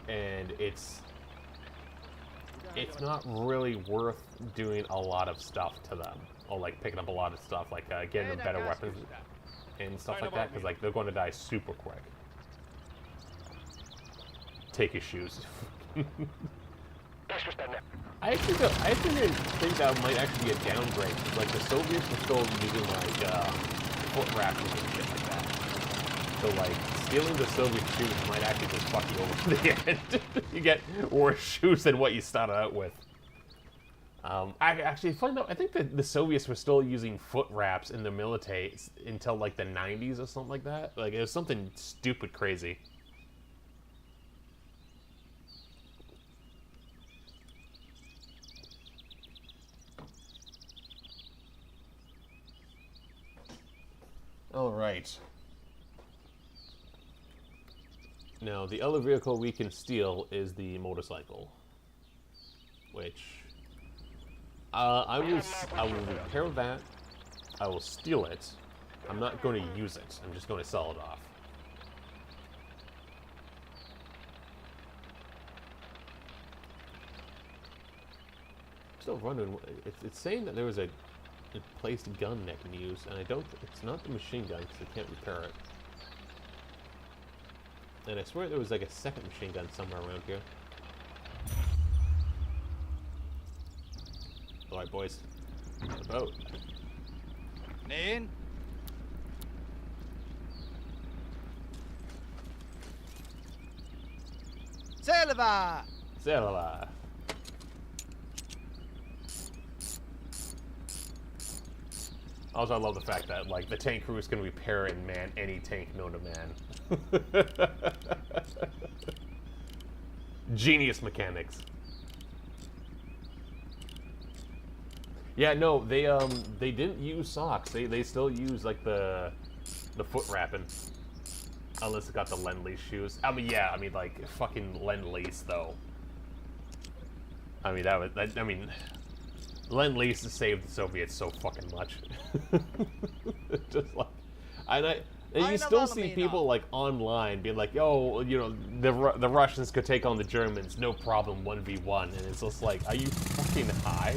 and it's not really worth doing a lot of stuff to them, or like picking up a lot of stuff, like getting them better weapons and stuff like that, because like they're going to die super quick. Take his shoes. I actually didn't think that might actually be a downgrade. Like the Soviets were still using like foot rations and shit like that. So like stealing the Soviet shoes might actually just fuck you over to the end. You get worse shoes than what you started out with. Actually, funny enough, I think that the Soviets were still using foot wraps in the military until like the 90s or something like that. Like it was something stupid crazy. All right. Now, the other vehicle we can steal is the motorcycle. which I will repair that. I will steal it. I'm not going to use it. I'm just going to sell it off. Still wondering. It's saying that there was a placed gun that can use, and I don't. It's not the machine gun because I can't repair it. And I swear there was like a second machine gun somewhere around here. All right, boys. The boat. Niin? Selvä! Selvä. Also, I love the fact that, like, the tank crew is going to repair and man any tank known to man. Genius mechanics. Yeah, no, they didn't use socks. They still use, like, the foot wrapping. Unless it got the Lend-Lease shoes. I mean, yeah, I mean, like, fucking Lend-Lease, though. I mean, Lend-Lease saved the Soviets so fucking much. Just like, and you still see people like online being like, "Yo, you know, the Russians could take on the Germans, no problem, 1v1," and it's just like, are you fucking high?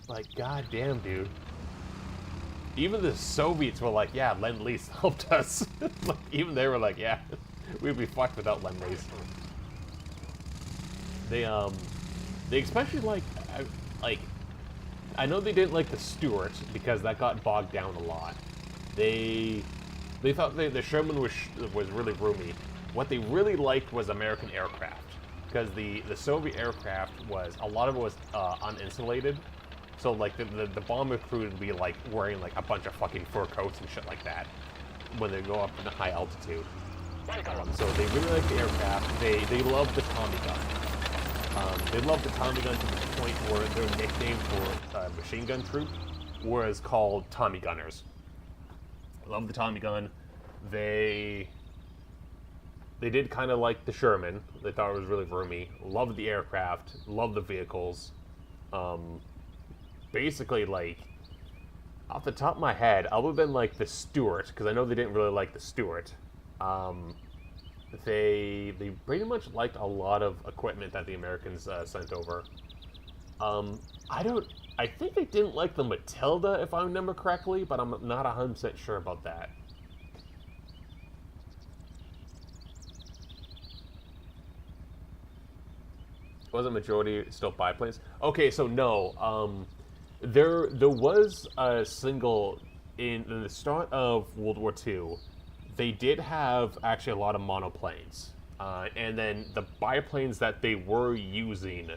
Like, goddamn, dude. Even the Soviets were like, "Yeah, Lend-Lease helped us." Like, even they were like, "Yeah, we'd be fucked without Lend-Lease." They especially like, I know they didn't like the Stuart because that got bogged down a lot. They thought the Sherman was really roomy. What they really liked was American aircraft, because the Soviet aircraft a lot of it was uninsulated. So like the bomber crew would be like wearing like a bunch of fucking fur coats and shit like that when they go up in a high altitude. So they really liked the aircraft. They loved the Tommy gun. They loved the Tommy gun to the point where their nickname for machine gun troop was called Tommy Gunners. Loved the Tommy gun. They did kind of like the Sherman. They thought it was really roomy. Loved the aircraft. Loved the vehicles. Basically, like, off the top of my head, other than like the Stuart, because I know they didn't really like the Stuart. They pretty much liked a lot of equipment that the Americans sent over. I think they didn't like the Matilda, if I remember correctly, but I'm not 100% sure about that. Was a majority still biplanes? Okay, so no. There was a single in the start of World War II. They did have actually a lot of monoplanes, and then the biplanes that they were using,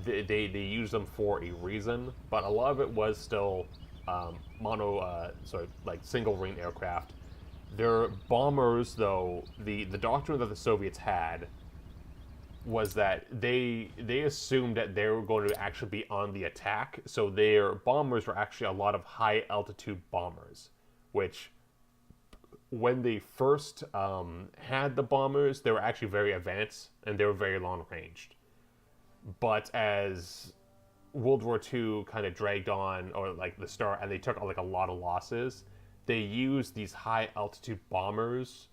they used them for a reason, but a lot of it was still like single wing aircraft. Their bombers, though, the doctrine that the Soviets had was that they assumed that they were going to actually be on the attack, so their bombers were actually a lot of high altitude bombers, which, when they first had the bombers, they were actually very advanced and they were very long ranged. But as World War II kind of dragged on, or like the start, and they took like a lot of losses, they used these high altitude bombers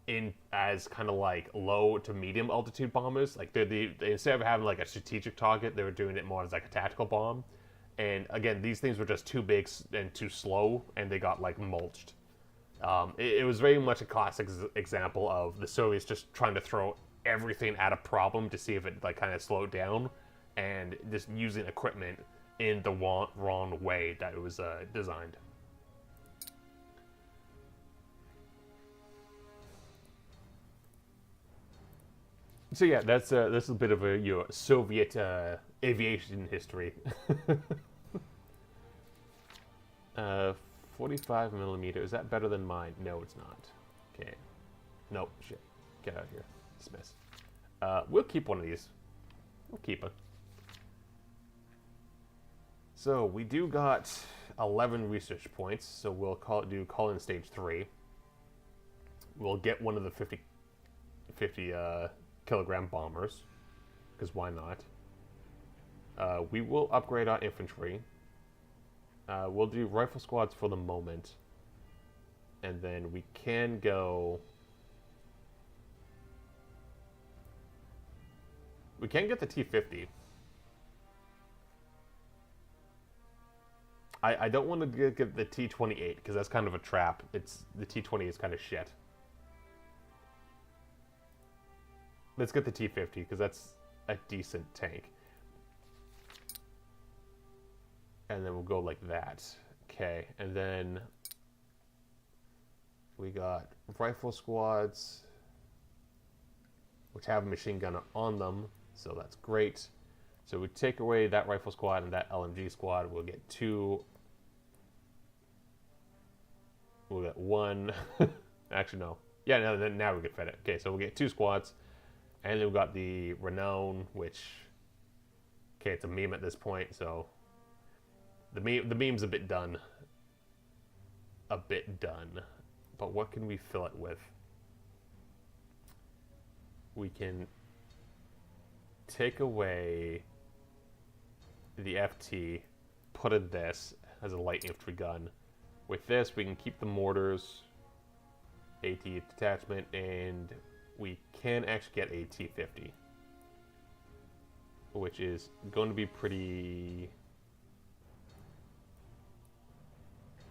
in as kind of like low to medium altitude bombers. Like they instead of having like a strategic target, they were doing it more as like a tactical bomb. And again, these things were just too big and too slow, and they got like mulched. It was very much a classic example of the Soviets just trying to throw everything at a problem to see if it like kind of slowed down, and just using equipment in the wrong way that it was designed. So yeah, that's a bit of a Soviet aviation history. 45 millimeter. Is that better than mine? No, it's not. Okay. Nope. Shit. Get out of here. Dismiss. We'll keep one of these. We'll keep it. So we do got 11 research points. So we'll do call in stage 3. We'll get one of the 50 kilogram bombers, because why not? We will upgrade our infantry. We'll do rifle squads for the moment. And then we can go... We can get the T-50. I don't want to get the T-28, because that's kind of a trap. The T-20 is kind of shit. Let's get the T-50, because that's a decent tank. And then we'll go like that. Okay, and then we got rifle squads, which have a machine gunner on them, so that's great. So we take away that rifle squad and that LMG squad, we'll get two. We'll get one. Actually, no. Yeah, no, now we get fed it. Okay, so we'll get two squads. And then we've got the Renown, which... Okay, it's a meme at this point, so... The meme's a bit done. A bit done. But what can we fill it with? We can take away the FT, put in this as a light infantry gun. With this, we can keep the mortars, AT detachment, and we can actually get a T-50, which is going to be pretty...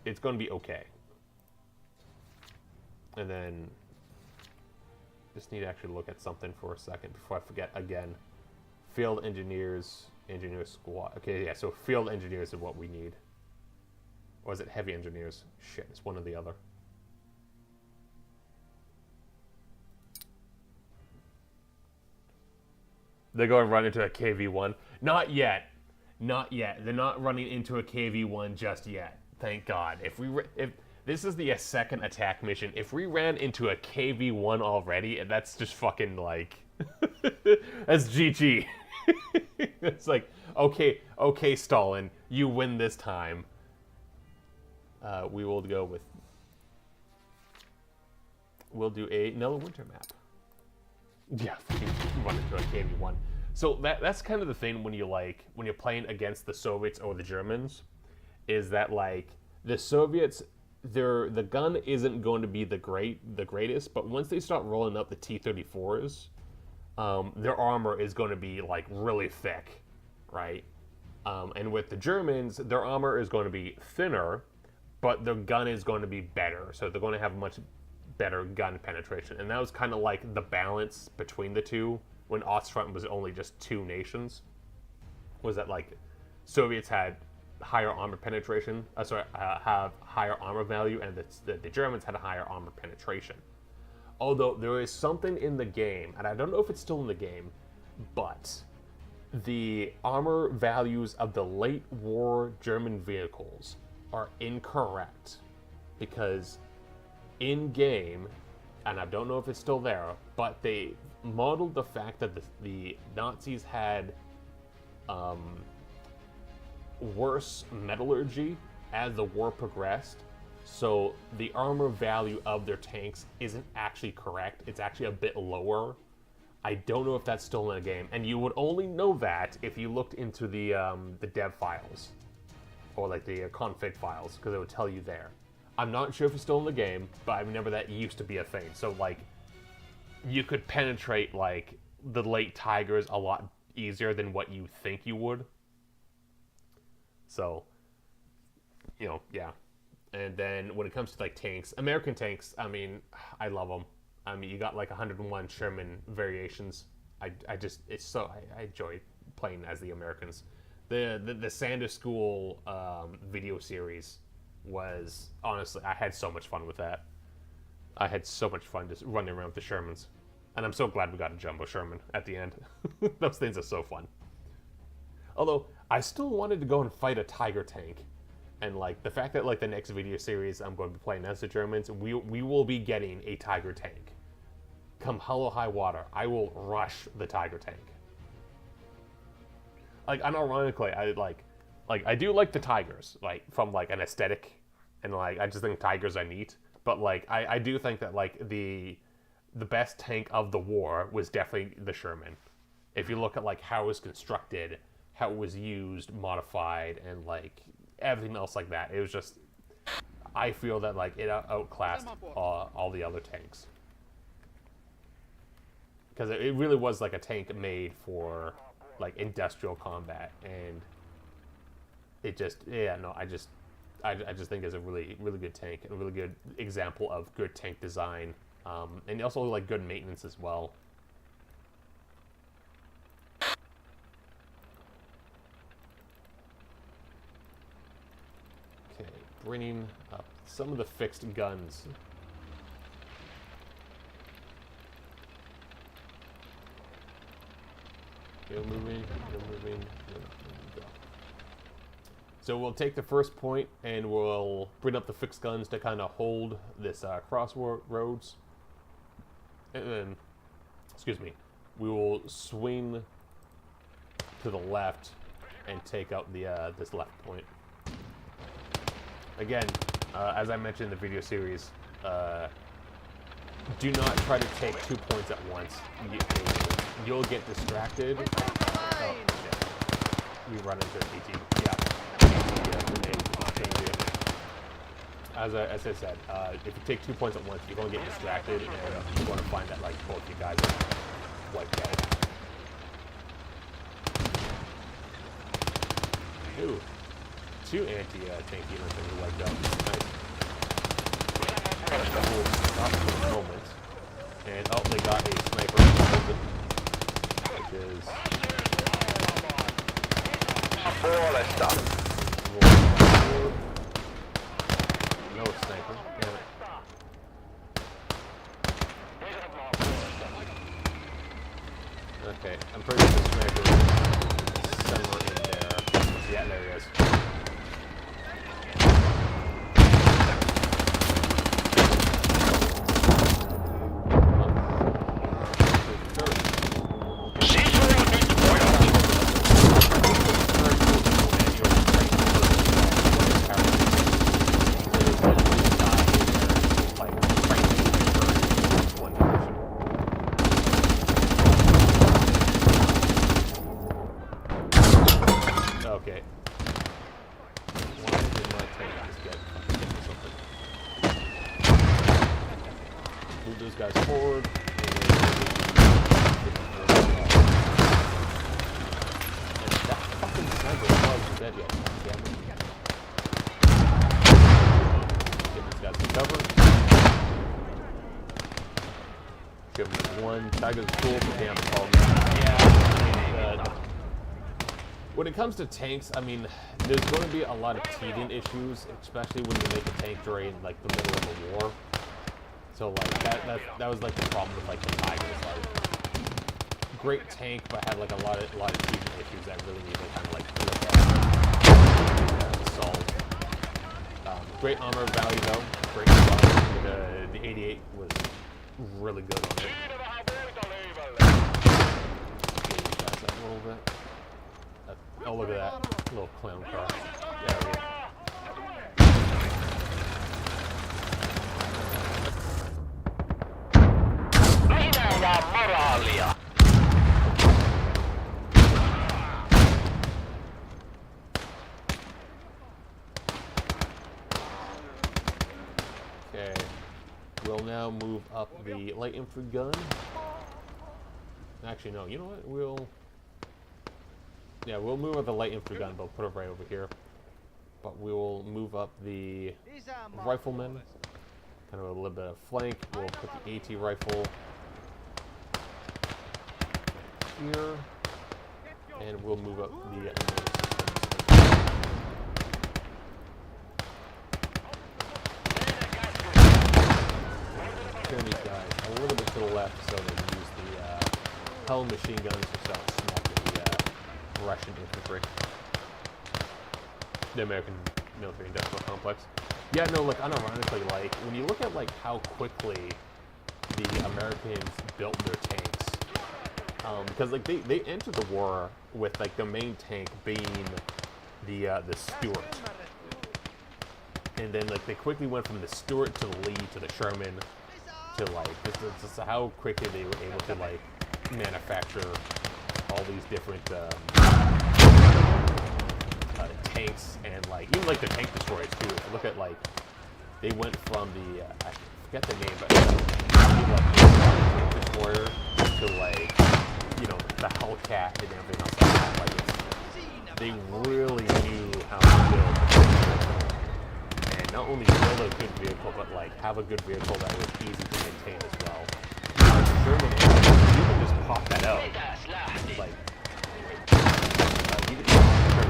It's going to be okay. And then just need to actually look at something for a second before I forget again. Field engineers, engineer squad. Okay, yeah, so field engineers is what we need. Or is it heavy engineers? Shit, it's one or the other. They're going to run into a KV-1. Not yet. Not yet. They're not running into a KV-1 just yet. Thank God. If this is the second attack mission, if we ran into a KV-1 already, that's just fucking like... that's GG. It's like, okay, Stalin, you win this time. We will go with... We'll do another winter map. Yeah, run into a KV-1. So that's kind of the thing when you're playing against the Soviets or the Germans, is that like the Soviets, the gun isn't going to be the greatest, but once they start rolling up the T-34s, their armor is going to be like really thick, right? And with the Germans, their armor is going to be thinner, but their gun is going to be better, so they're going to have much better gun penetration. And that was kind of like the balance between the two when Ostfront was only just two nations, was that like Soviets had higher armor penetration, have higher armor value, and the Germans had a higher armor penetration. Although there is something in the game, and I don't know if it's still in the game, but the armor values of the late war German vehicles are incorrect, because in game, and I don't know if it's still there, but they modeled the fact that the Nazis had worse metallurgy as the war progressed, so the armor value of their tanks isn't actually correct. It's actually a bit lower. I don't know if that's still in the game, and you would only know that if you looked into the dev files, or like the config files, because it would tell you there. I'm not sure if it's still in the game, but I remember that used to be a thing. So like, you could penetrate like the late Tigers a lot easier than what you think you would. So, yeah. And then when it comes to like tanks, American tanks, I mean, I love them. I mean, you got like 101 Sherman variations. I enjoy playing as the Americans. The Sanders School video series was, honestly, I had so much fun with that. I had so much fun just running around with the Shermans. And I'm so glad we got a Jumbo Sherman at the end. Those things are so fun. Although, I still wanted to go and fight a Tiger tank. And like, the fact that like the next video series I'm going to be playing as the Germans, we will be getting a Tiger tank. Come hell or high water, I will rush the Tiger tank. Like, unironically, I do like the Tigers, like, from like an aesthetic, and like, I just think Tigers are neat. But like, I do think that like the the best tank of the war was definitely the Sherman. If you look at like how it was constructed, how it was used, modified, and like everything else like that, it was just, I feel that like it outclassed all the other tanks. Because it really was like a tank made for like industrial combat, and it just, yeah, no, I just think it's a really good tank, and a really good example of good tank design, and also like good maintenance as well. Okay, bringing up some of the fixed guns. You're moving, go. So we'll take the first point and we'll bring up the fixed guns to kind of hold this crossroads. And then, excuse me, we will swing to the left and take out the this left point. Again, as I mentioned in the video series, do not try to take 2 points at once. You'll get distracted. Oh, shit. We run into an AT. Yeah. As I said, if you take 2 points at once, you're going to get distracted, and you're going to find that like both you guys are wiped out. Ooh, 2 anti-tank units that we wiped out. Nice. We'll stop for a moment. And oh, they got a sniper, which is no sniper. Damn it. Okay, I'm pretty sure the sniper is somewhere in there. Yeah, there he is. Okay. Why did my tank just get fucking hit with something? Move those guys forward. And that fucking sniper was dead yet. Damn it. Get these guys to cover. Give them one. Tiger's cool, but damn, it's all yeah. When it comes to tanks, I mean, there's going to be a lot of teething issues, especially when you make a tank during like the middle of a war. So like that was like the problem with like the Tigers. Like, great tank, but had like a lot of teething issues that really need to kind of like look at, solve. Great armor value though, great stuff. The 88 was really good on it. That's a little bit. Oh, look at that little clown car. There we go. Okay, we'll now move up the light infantry gun. Actually, no, you know what? We'll move up the light infantry gun, but put it right over here. But we will move up the riflemen. Kind of a little bit of flank. We'll put the AT rifle here. And we'll move up the turn these guys a little bit to the left so they can use the Hell machine guns to start smacking the Russian infantry. The American military industrial complex. Yeah, no, like unironically, like when you look at like how quickly the Americans built their tanks, because like they entered the war with like the main tank being the Stuart, and then like they quickly went from the Stuart to the Lee to the Sherman to like this is how quickly they were able to like manufacture all these different tanks and like even like the tank destroyers too. If you look at like they went from the I forget the name, but like tank destroyer to like the Hellcat and everything else like that. Like they really knew how to build, and not only build a good vehicle, but like have a good vehicle that was easy to maintain as well. German, you can just pop that out, like you can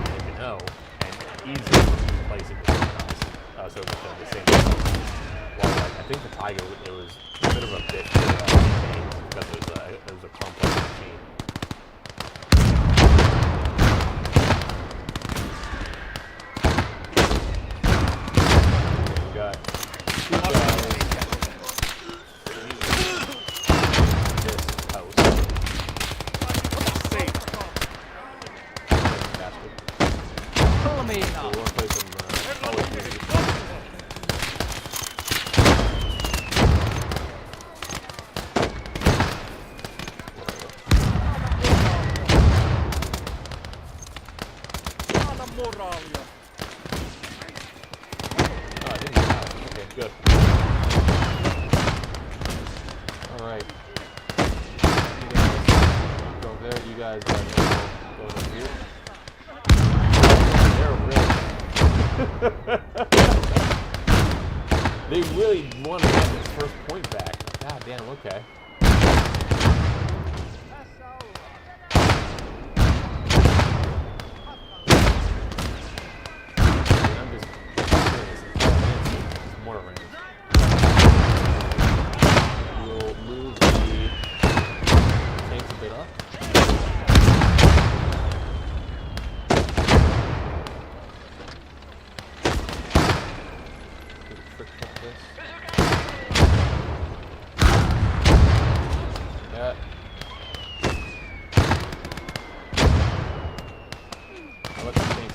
take an O and easily replace it with something else. So with the same. Well, like I think the Tiger, it was a bit of a bitch to maintain because it was a complex machine. We got two guys. This house. Bastard. Follow me So now. we want to play some Call of Duty. Moraalia. Oh, I didn't know that. Okay, good. Alright. You guys go there. You guys go over here. They're really... they really want to get this first point back. God damn, okay.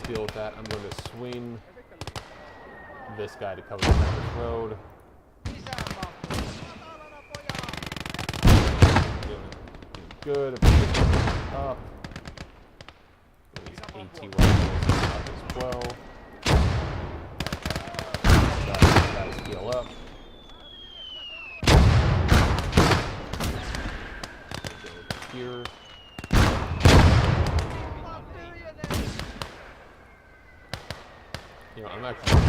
Deal with that. I'm going to swing this guy to cover the road. Doing good. Up. These AT rifles up as well. Guys heal up. Go here. I'm actually.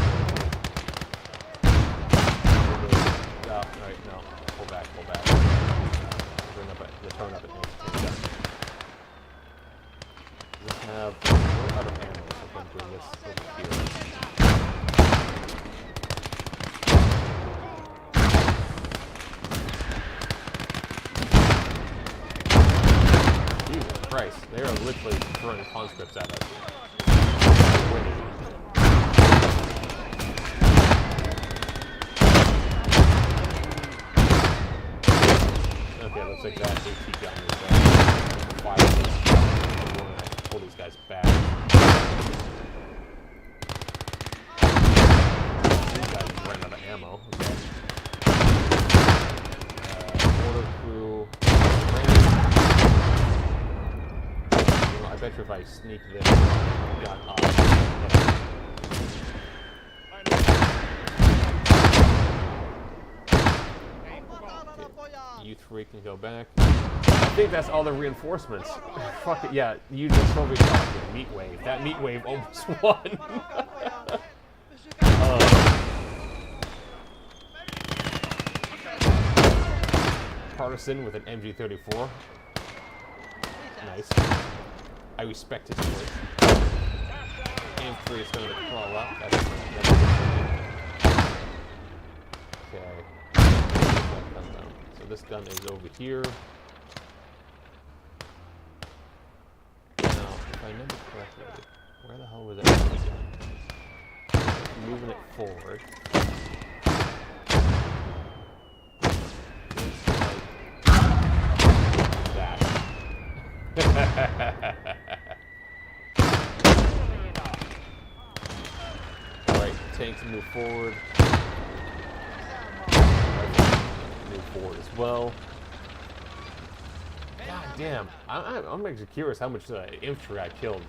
Alright, no. Pull back. Bring up the turn up at me. Let's have a little out of ammo, so I'm going to bring this over here. Jesus Christ, they are literally throwing conscripts at us. Winning. Okay, looks like that AT gun is fire. I'm going to pull these guys back. These guys ran out of ammo. Okay. Mortar crew. I bet you if I sneak this gun up. You three can go back. I think that's all the reinforcements. Fuck it, yeah. You just Soviet meat wave. That meat wave almost won. Partisan with an MG34. Nice. I respect his choice. Aim 3 is going to crawl up. That's okay. So this gun is over here. Now, if I remember correctly, where the hell was that gun? Moving it forward. Like that. Alright, tanks move forward. move forward as well. God damn, I'm actually curious how much infantry I killed.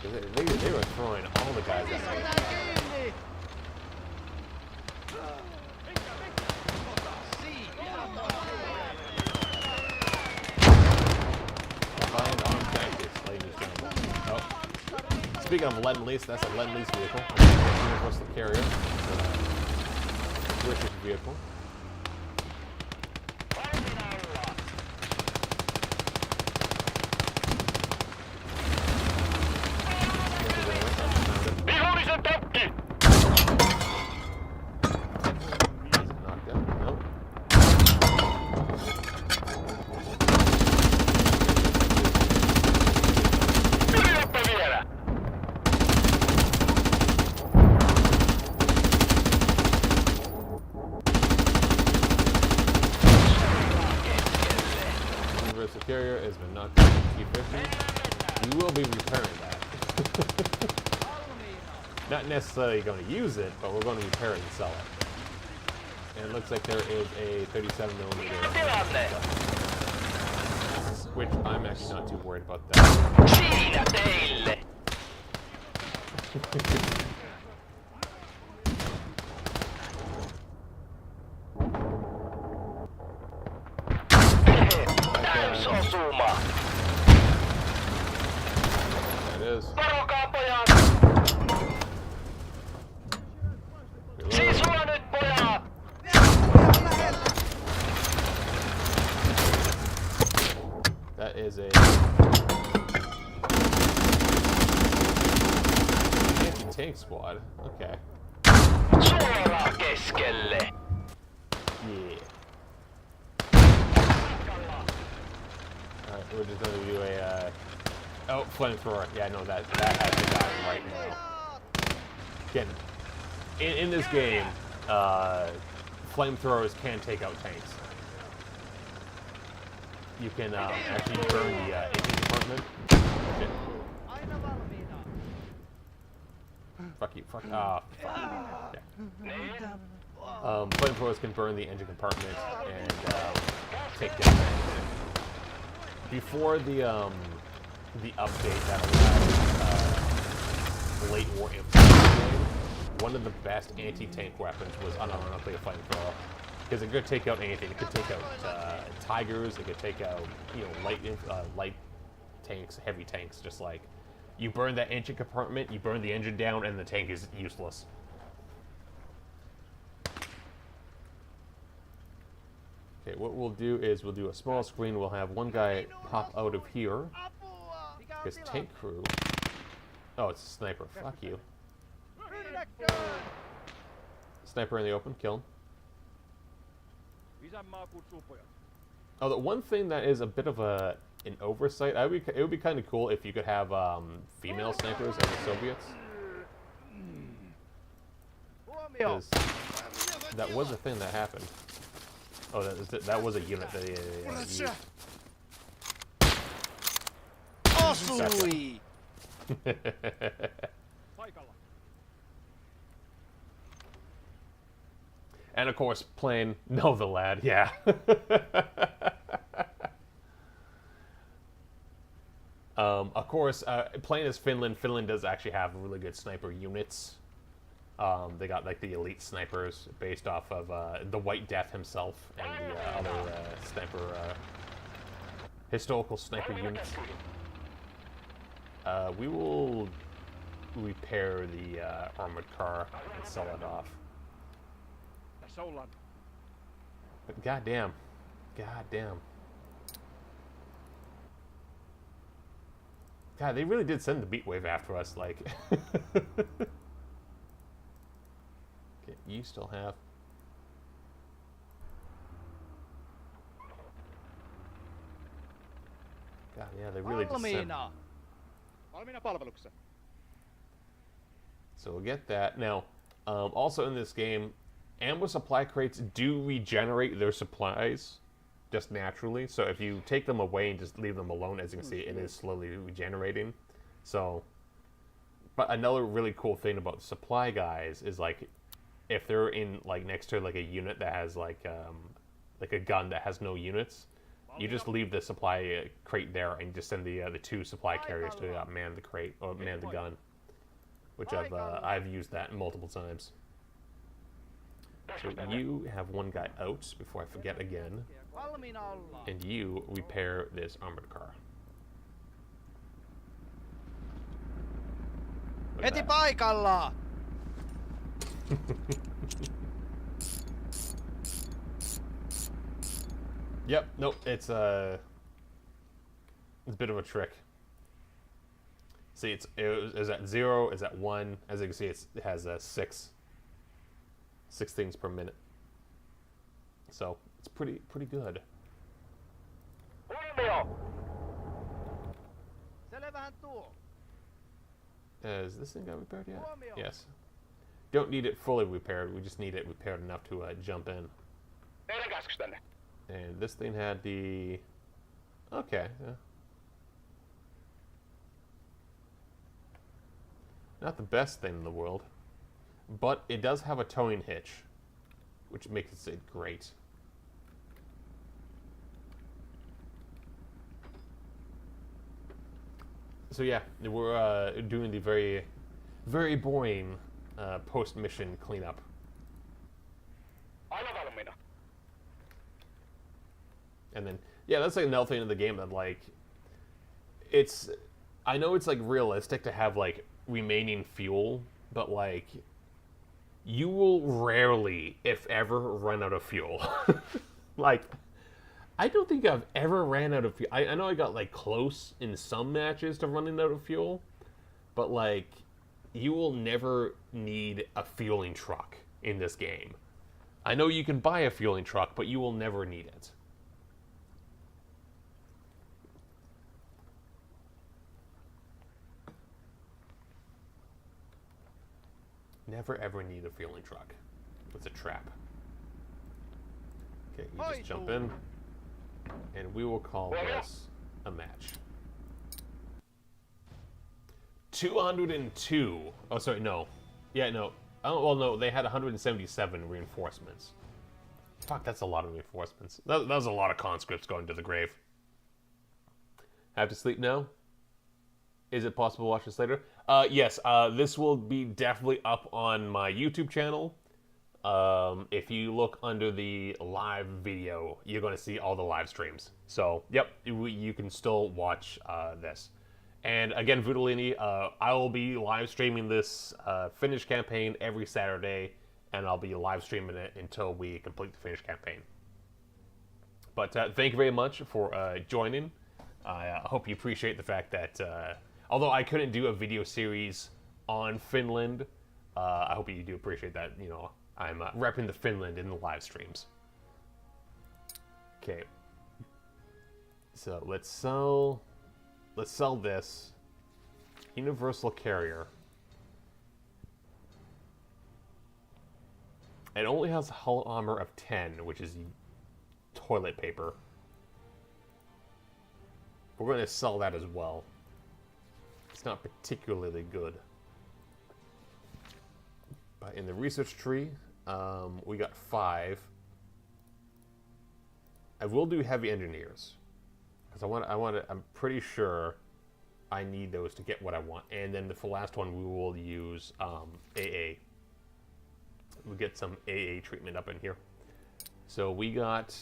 They were throwing all the guys at me. Combined armed tactics, ladies and gentlemen. Oh. Speaking of Lend-Lease, that's a Lend-Lease vehicle. Universal carrier. British vehicle. Carrier has been knocked down to T-50. You will be repairing that. Not necessarily going to use it, but we're going to repair it and sell it. And it looks like there is a 37mm, which I'm actually not too worried about that. That is. That is a anti-tank squad. Okay. Yeah. Alright, we're just gonna do a oh, flamethrower. Yeah, no, that has to die right now. Again, in this game, flamethrowers can take out tanks. You can actually burn the engine compartment. Shit. Fuck you, fuck. Fuck. Yeah. Flamethrowers can burn the engine compartment and take down the engine. Before the update that allowed late war infantry, one of the best anti-tank weapons was unironically a flamethrower. Because it could take out anything. It could take out tigers. It could take out, you know, light tanks, heavy tanks. Just like you burn that engine compartment, you burn the engine down, and the tank is useless. Okay, what we'll do is we'll do a small screen. We'll have one guy pop out of here. His tank crew. Oh, it's a sniper. Fuck you. Sniper in the open. Kill him. Oh, the one thing that is a bit of an oversight, it would be kind of cool if you could have female snipers as the Soviets. Because that was a thing that happened. Oh, that was a unit that used. And of course, playing No the Lad, yeah. Of course, playing as Finland, Finland does actually have really good sniper units. They got like the elite snipers based off of the White Death himself and the other historical sniper units. We will repair the armored car and sell it off. But goddamn. God, they really did send the beat wave after us, like. Okay, you still have. God, yeah, they really just sent. So we'll get that. Now, also in this game, ammo supply crates do regenerate their supplies just naturally. So if you take them away and just leave them alone, as you can see, it is slowly regenerating. So, but another really cool thing about supply guys is like, if they're in like next to like a unit that has like like a gun that has no units, you just leave the supply crate there and just send the 2 supply carriers to man the crate or man the gun, which I've used that multiple times. So you have one guy out before I forget again, Valmiina ollaan. and you repair this armored car. Look at Heti that. paikallaan! Yep. Nope. It's a bit of a trick. See, it is at 0. It's at 1. As you can see, it has 6 things per minute. So it's pretty good. Selvähän tuo. Has this thing got repaired yet? Yes. Don't need it fully repaired. We just need it repaired enough to jump in. And this thing had the... Okay. Yeah. Not the best thing in the world. But it does have a towing hitch, which makes it great. So yeah, we're doing the very, very boring post-mission cleanup. And then, yeah, that's like another thing in the game that, like, it's, I know it's, like, realistic to have, like, remaining fuel, but, like, you will rarely, if ever, run out of fuel. Like, I don't think I've ever ran out of fuel. I know I got, like, close in some matches to running out of fuel, but, like, you will never need a fueling truck in this game. I know you can buy a fueling truck, but you will never need it. Never ever need a fueling truck. It's a trap. Okay, you just jump in, and we will call this a match. 202. Oh, sorry, no. Yeah, no. Oh, well, no, they had 177 reinforcements. Fuck, that's a lot of reinforcements. That was a lot of conscripts going to the grave. Have to sleep now? Is it possible to watch this later? Yes, this will be definitely up on my YouTube channel. If you look under the live video, you're going to see all the live streams. So, yep, you can still watch this. And again, Voodolini, I will be live streaming this Finnish campaign every Saturday, and I'll be live streaming it until we complete the Finnish campaign. But thank you very much for joining. I hope you appreciate the fact that, although I couldn't do a video series on Finland, I hope you do appreciate that, you know, I'm repping the Finland in the live streams. Okay. So let's sell this universal carrier. It only has hull armor of 10, which is toilet paper. We're going to sell that as well. It's not particularly good. But in the research tree, we got 5. I will do heavy engineers. Because I'm pretty sure I need those to get what I want. And then for the last one, we will use AA. We'll get some AA treatment up in here. So we got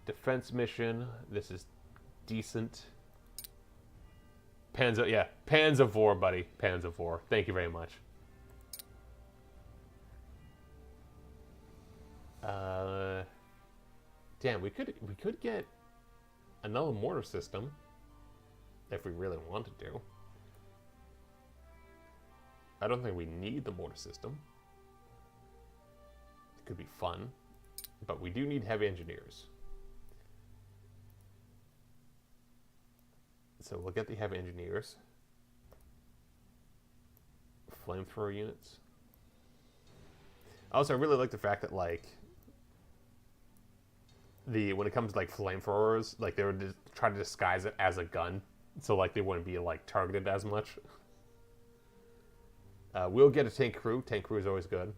defense mission. This is decent. Panzervor, buddy. Panzervor. Thank you very much. Damn, we could get another mortar system if we really wanted to. I don't think we need the mortar system. It could be fun, but we do need heavy engineers. So we'll get the heavy engineers. Flamethrower units. Also, I really like the fact that, like, when it comes to, like, flamethrowers, like, they would try to disguise it as a gun, so, like, they wouldn't be, like, targeted as much. We'll get a tank crew. Tank crew is always good.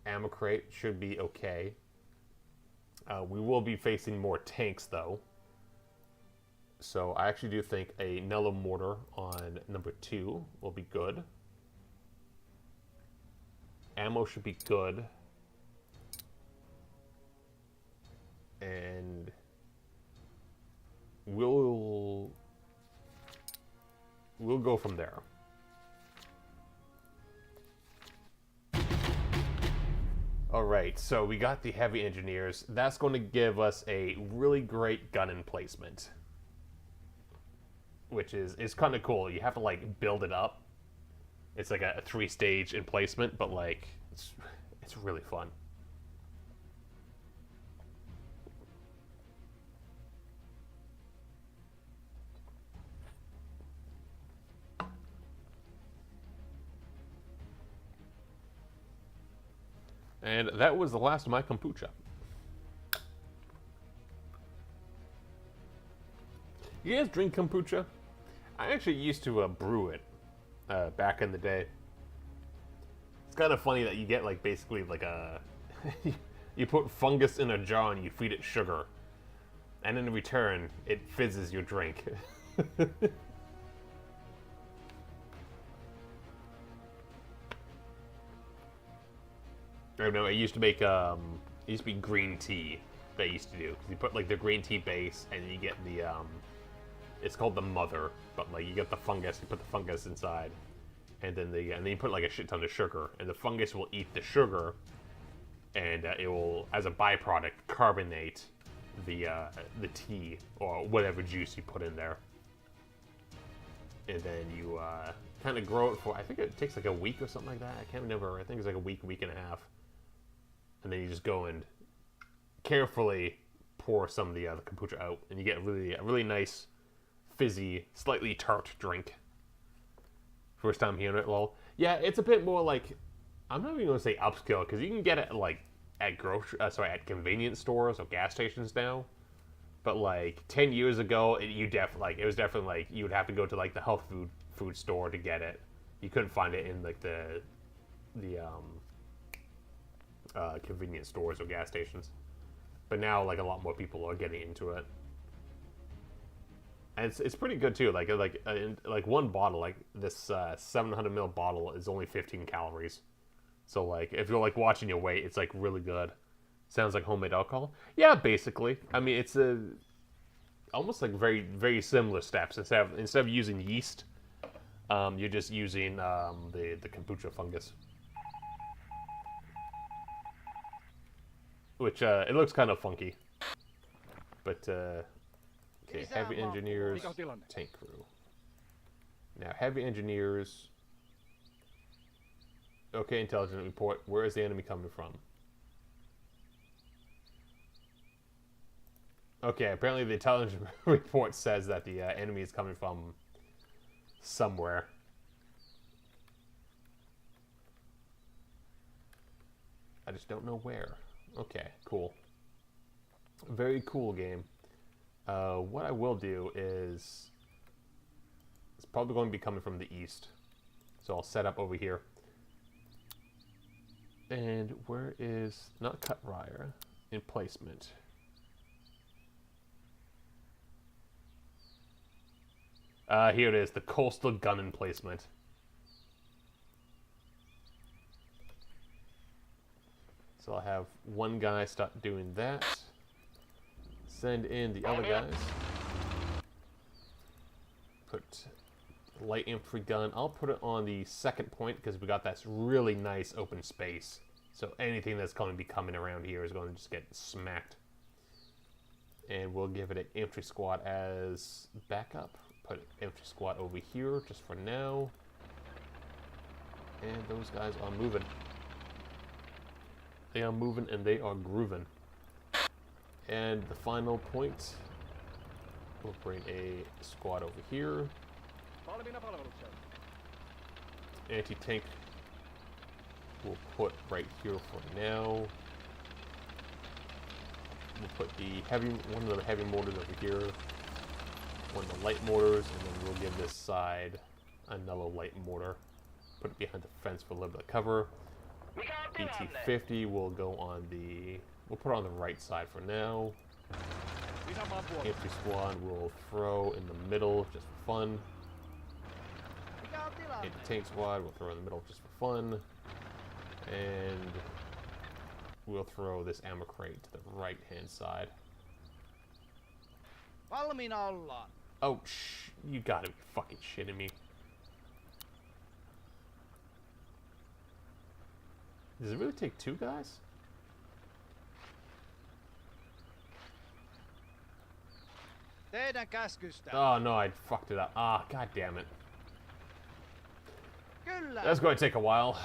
Ammo crate should be okay. We will be facing more tanks, though. So I actually do think a Nello mortar on number 2 will be good. Ammo should be good. And we'll go from there. All right, so we got the heavy engineers. That's going to give us a really great gun emplacement, which is kind of cool. You have to like build it up. It's like a 3-stage emplacement, but like it's really fun. And that was the last of my kombucha. You guys drink kombucha? I actually used to brew it back in the day. It's kind of funny that you get like basically like a you put fungus in a jar and you feed it sugar, and in return it fizzes your drink. I don't know. It used to make it used to be green tea that used to do, because you put like the green tea base and then you get the it's called the mother, but like you get the fungus. You put the fungus inside, and then you put like a shit ton of sugar, and the fungus will eat the sugar, and it will, as a byproduct, carbonate the tea or whatever juice you put in there, and then you kind of grow it for, I think it takes like a week or something like that. I can't remember. I think it's like a week and a half. And then you just go and carefully pour some of the kombucha out, and you get a really nice, fizzy, slightly tart drink. First time hearing it, lol. Yeah, it's a bit more like, I'm not even going to say upscale, because you can get it like at at convenience stores or gas stations now. But like 10 years ago, it was definitely like you would have to go to like the health food store to get it. You couldn't find it in like the convenience stores or gas stations. But now like a lot more people are getting into it, and it's pretty good too. Like one bottle, like this 700 ml bottle, is only 15 calories. So like if you're like watching your weight, it's like really good. Sounds like homemade alcohol. Yeah, basically. I mean, it's almost like very similar steps. Instead of using yeast, you're just using the kombucha fungus, which it looks kind of funky. But okay, heavy engineers, tank crew. Now heavy engineers. Okay, intelligence report. Where is the enemy coming from? Okay, apparently the intelligence report says that the enemy is coming from somewhere. I just don't know where. Okay, cool. Very cool game. What I will do is, it's probably going to be coming from the east. So I'll set up over here. And where is, not cut wire, emplacement. Here it is, the coastal gun emplacement. So I'll have one guy start doing that. Send in the other guys. Put light infantry gun. I'll put it on the second point because we got that really nice open space. So anything that's going to be coming around here is going to just get smacked. And we'll give it an infantry squad as backup. Put infantry squad over here just for now. And those guys are moving. They are moving and they are grooving. And the final point, we'll bring a squad over here. Anti-tank we'll put right here for now. We'll put one of the heavy mortars over here, one of the light mortars, and then we'll give this side another light mortar. Put it behind the fence for a little bit of cover. ET-50 will go on the We'll put it on the right side for now. Isänmaan puolesta. Infantry squad will throw in the middle just for fun. Mikä on tilanne? Anti-tank squad will throw in the middle just for fun. And we'll throw this ammo crate to the right-hand side. Valmiina ollaan. Oh, you gotta be fucking shitting me. Does it really take 2 guys? Teidän käskystä. Oh no, I fucked it up. Ah, god damn it. Kyllä. That's going to take a while.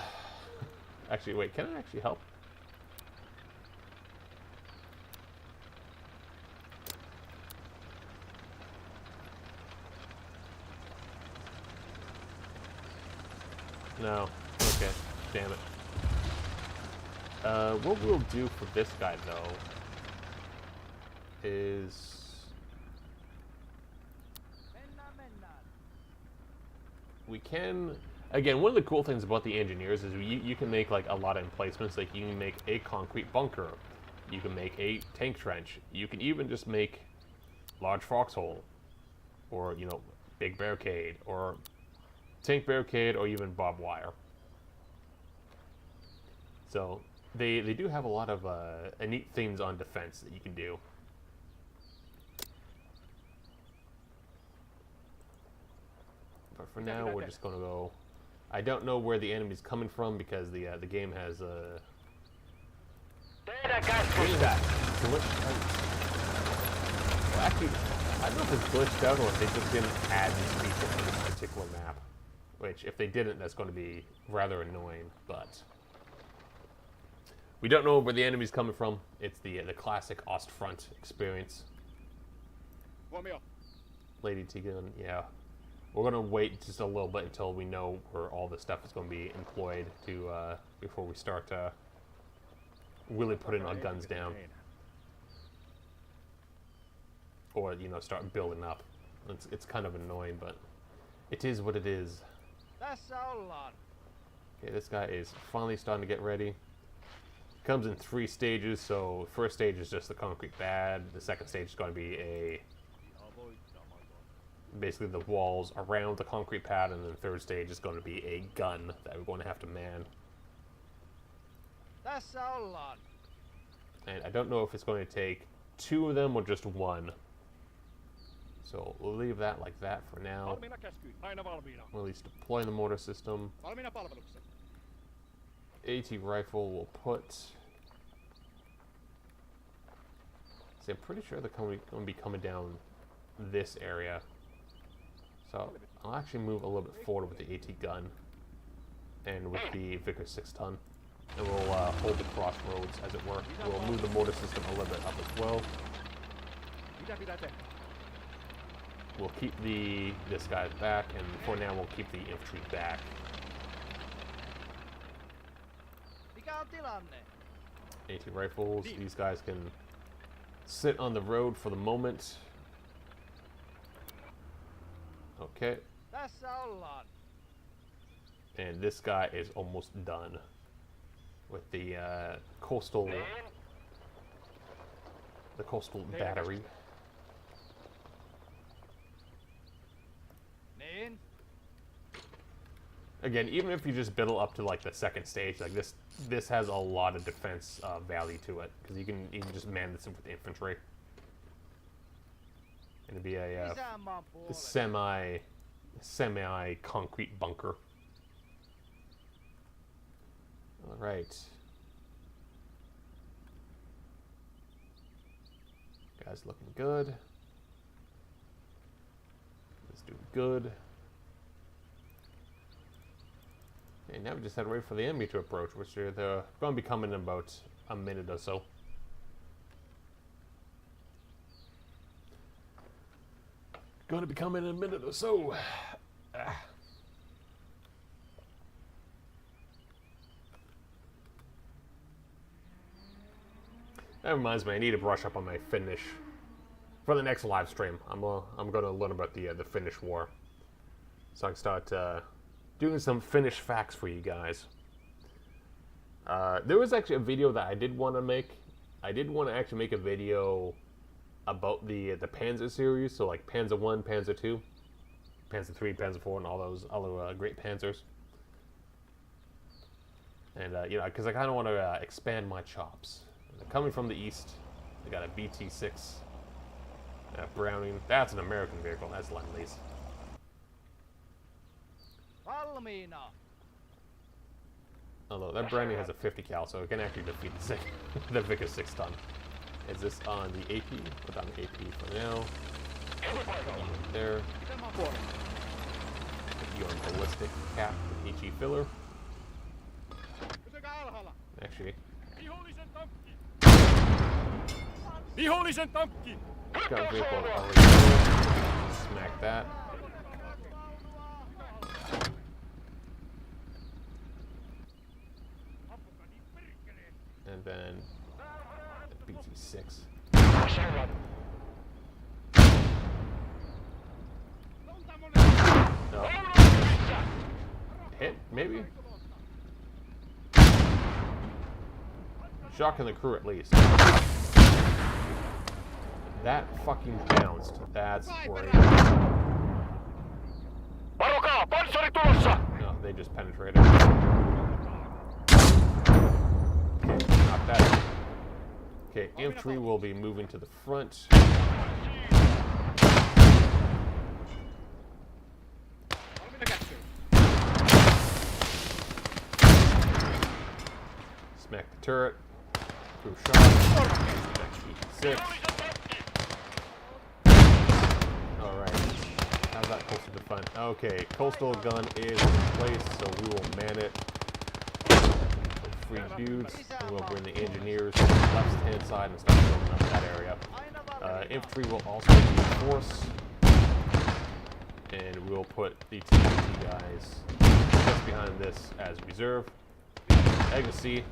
Actually, wait, can I actually help? No. Okay. Damn it. What we'll do for this guy, though, is... Mennään. we can... Again, one of the cool things about the engineers is you can make, like, a lot of emplacements. Like, you can make a concrete bunker. You can make a tank trench. You can even just make large foxhole. Or, you know, big barricade. Or tank barricade, or even barbed wire. So, they do have a lot of neat things on defense that you can do. But for now, we're just going to go... I don't know where the enemy's coming from because the game has glitched out. Well, actually, I don't know if it's glitched out or if they just didn't add this feature to this particular map. Which, if they didn't, that's going to be rather annoying. But we don't know where the enemy's coming from. It's the classic Ostfront experience. Huomio. Lady T-Gun, yeah. We're gonna wait just a little bit until we know where all this stuff is gonna be employed to before we start really putting our guns down, or you know, start building up. It's kind of annoying, but it is what it is. Tässä ollaan. Okay, this guy is finally starting to get ready. Comes in 3 stages, so first stage is just the concrete pad. The second stage is going to be basically the walls around the concrete pad, and then the third stage is going to be a gun that we're going to have to man. Tässä ollaan. And I don't know if it's going to take 2 of them or just 1. So we'll leave that like that for now. Valmiina käskyyn. Aina valmiina. We'll at least deploy the mortar system. Valmiina palvelukseen. AT rifle will put... See, I'm pretty sure they're going to be coming down this area. So I'll actually move a little bit forward with the AT gun and with the Vickers 6-ton. And we'll hold the crossroads, as it were. We'll move the mortar system a little bit up as well. Mitä pitää tehdä? We'll keep this guy back, and for now we'll keep the infantry back. Mikä on tilanne? AT rifles, these guys can sit on the road for the moment. Okay. Tässä ollaan. And this guy is almost done with the coastal battery. Niin. Again, even if you just build up to like the second stage, like this has a lot of defense value to it because you can just man this with infantry. And it'd be a Isänmaan puolesta. semi concrete bunker. All right. Guys looking good. Let's do good. And now we just have to wait for the enemy to approach, which they're going to be coming in about a minute or so. Going to be coming in a minute or so. That reminds me, I need to brush up on my Finnish for the next live stream. I'm going to learn about the Finnish war, so I can start doing some Finnish facts for you guys. There was actually a video that I did want to make, I did want to actually make a video about the Panzer series, so like Panzer 1, Panzer 2, Panzer 3, Panzer 4, and all those other great Panzers. And, you know, because I kind of want to expand my chops. Coming from the east, I got a BT-6 Browning. That's an American vehicle. That's Lend-Lease. Valmiina. Although that Browning has a 50 cal, so it can actually defeat the Vickers 6-ton. Is this on the AP? Put on the AP for now. There. Put you on ballistic cap with HE filler. Actually, Vihollisen tankki! got a vehicle already. Smack that. And then BT-6. No. Hit, maybe? Shocking the crew at least. That fucking bounced. That's great. No, they just penetrated. Not that. Okay, infantry will be moving to the front. Smack the turret. Through shot. BT-6. Alright. How's that coastal defense? Okay, coastal gun is in place, so we will man it. Free dudes, and we'll bring the engineers to the left-hand side and start building up that area. Infantry will also be in force, and we'll put the TNT guys just behind this as reserve. As you can see,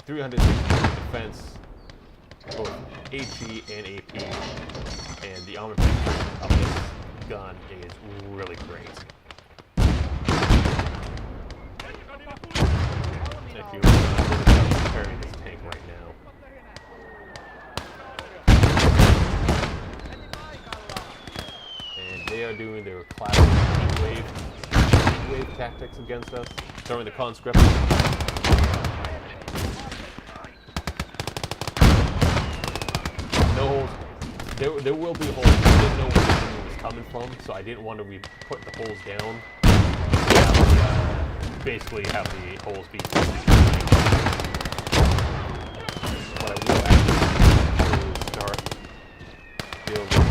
360 defense, both HE and AP, and the armor penetration of this gun is really great. If you carry this tank right now. And they are doing their classic heat wave tactics against us, throwing the conscript. No holes. There will be holes. I didn't know where the enemy was coming from, so I didn't want to put the holes down. Basically have the holes be what I will actually do is start building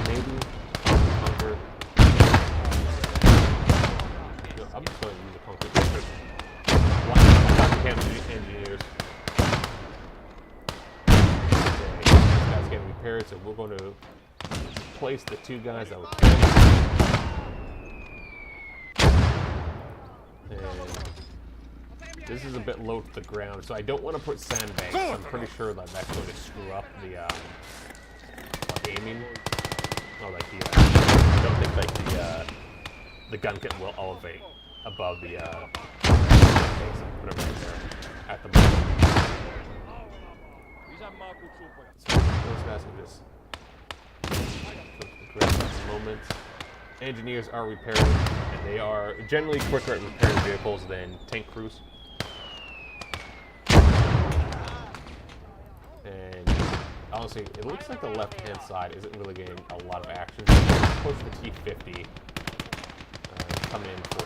maybe bunker. No, I'm just going to use a concrete bunker. Engineers. Okay, this guy's getting repaired, so we're going to place the two guys that were and this is a bit low to the ground, so I don't want to put sandbags. I'm pretty sure that that's going to screw up the aiming. Oh, like I don't think like the gun kit will elevate above the base. Put it right there at the moment. So those guys can just at the moment. Engineers are repairing, and they are generally quicker at repairing vehicles than tank crews. And honestly, it looks like the left-hand side isn't really getting a lot of action. Close to the T-50 coming in for.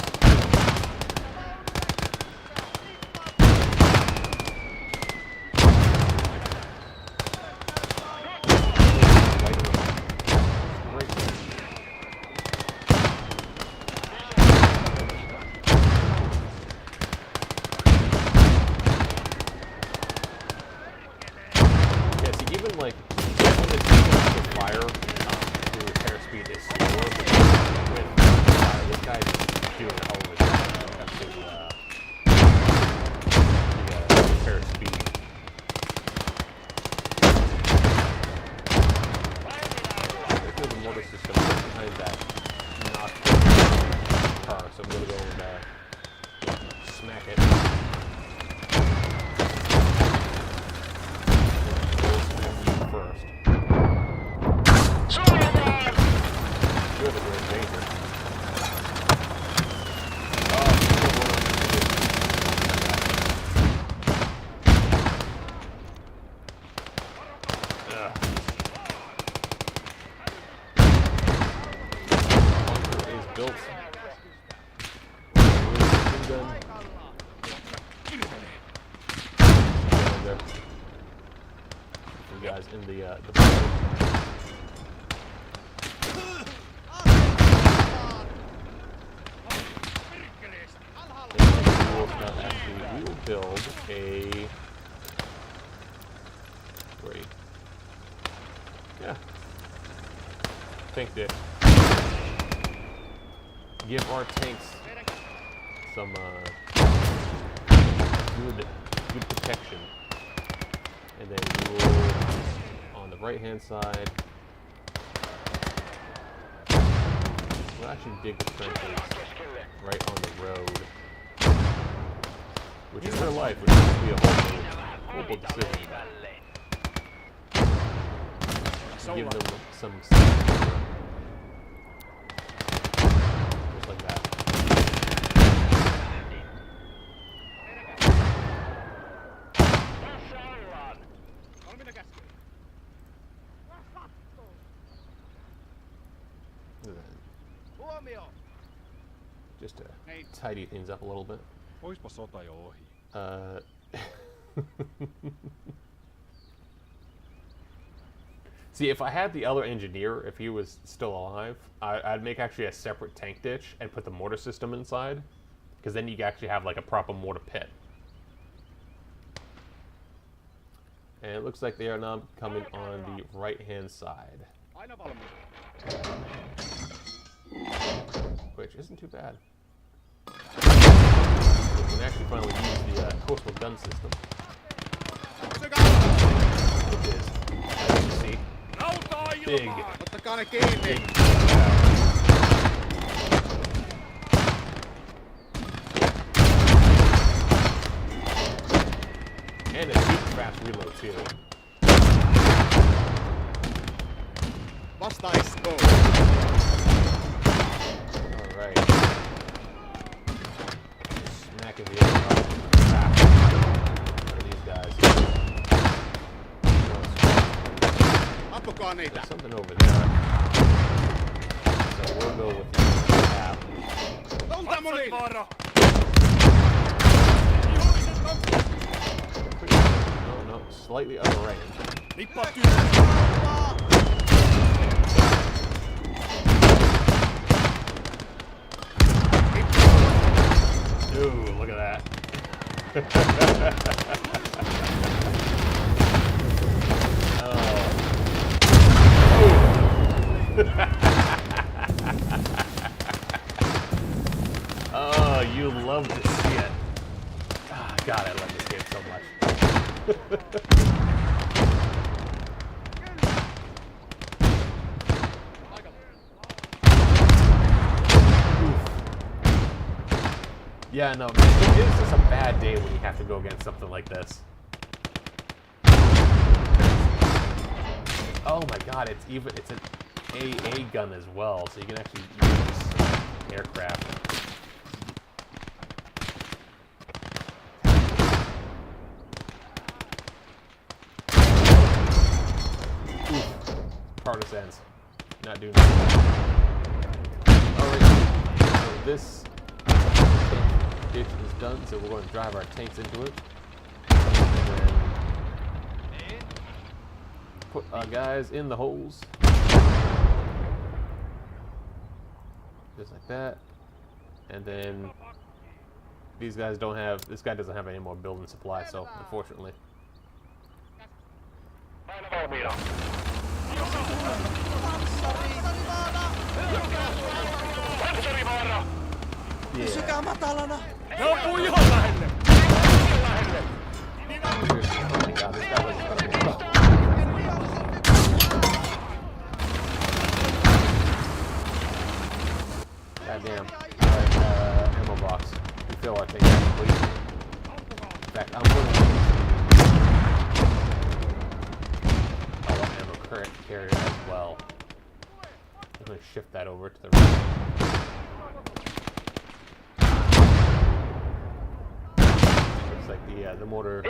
smack it. We'll smack you first. Good, we're in danger. Built. You guys in the we will build a wait. Yeah. Tank ditch. Give our tanks some good protection, and then we will, on the right hand side, we'll actually dig the trenches right on the road, which in real life would be a horrible decision. Give them some like that. Just to tidy things up a little bit. Oispa sota jo ohi. See, if I had the other engineer, if he was still alive, I'd make actually a separate tank ditch and put the mortar system inside, because then you actually have like a proper mortar pit. And it looks like they are now coming on the right-hand side, which isn't too bad. We can actually finally use the coastal gun system, which is, as you can see, big. And a super fast reload too. Alright. Smacking the other crap. Look at these guys. There's something over there. So we'll go with the tap. No, slightly out of range. Ooh, look at that. Oh, you love to see it. Oh, God, I love this game so much. Yeah, no, man, it is just a bad day when you have to go against something like this. Oh my God, it's an AA gun as well, so you can actually use aircraft. Oof. Partisans. Not doing that. Alright, so this ditch is done, so we're going to drive our tanks into it. And then put our guys in the holes. Just like that. And then these guys don't have, this guy doesn't have any more building supply, so unfortunately. Pysykää matalana! Ne ampuu ihan lähelle! Goddamn. Alright, ammo box. refill, I think, actually. In fact, I'm going to ammo carrier as well. I'm going to shift that over to the right. Looks like the mortar.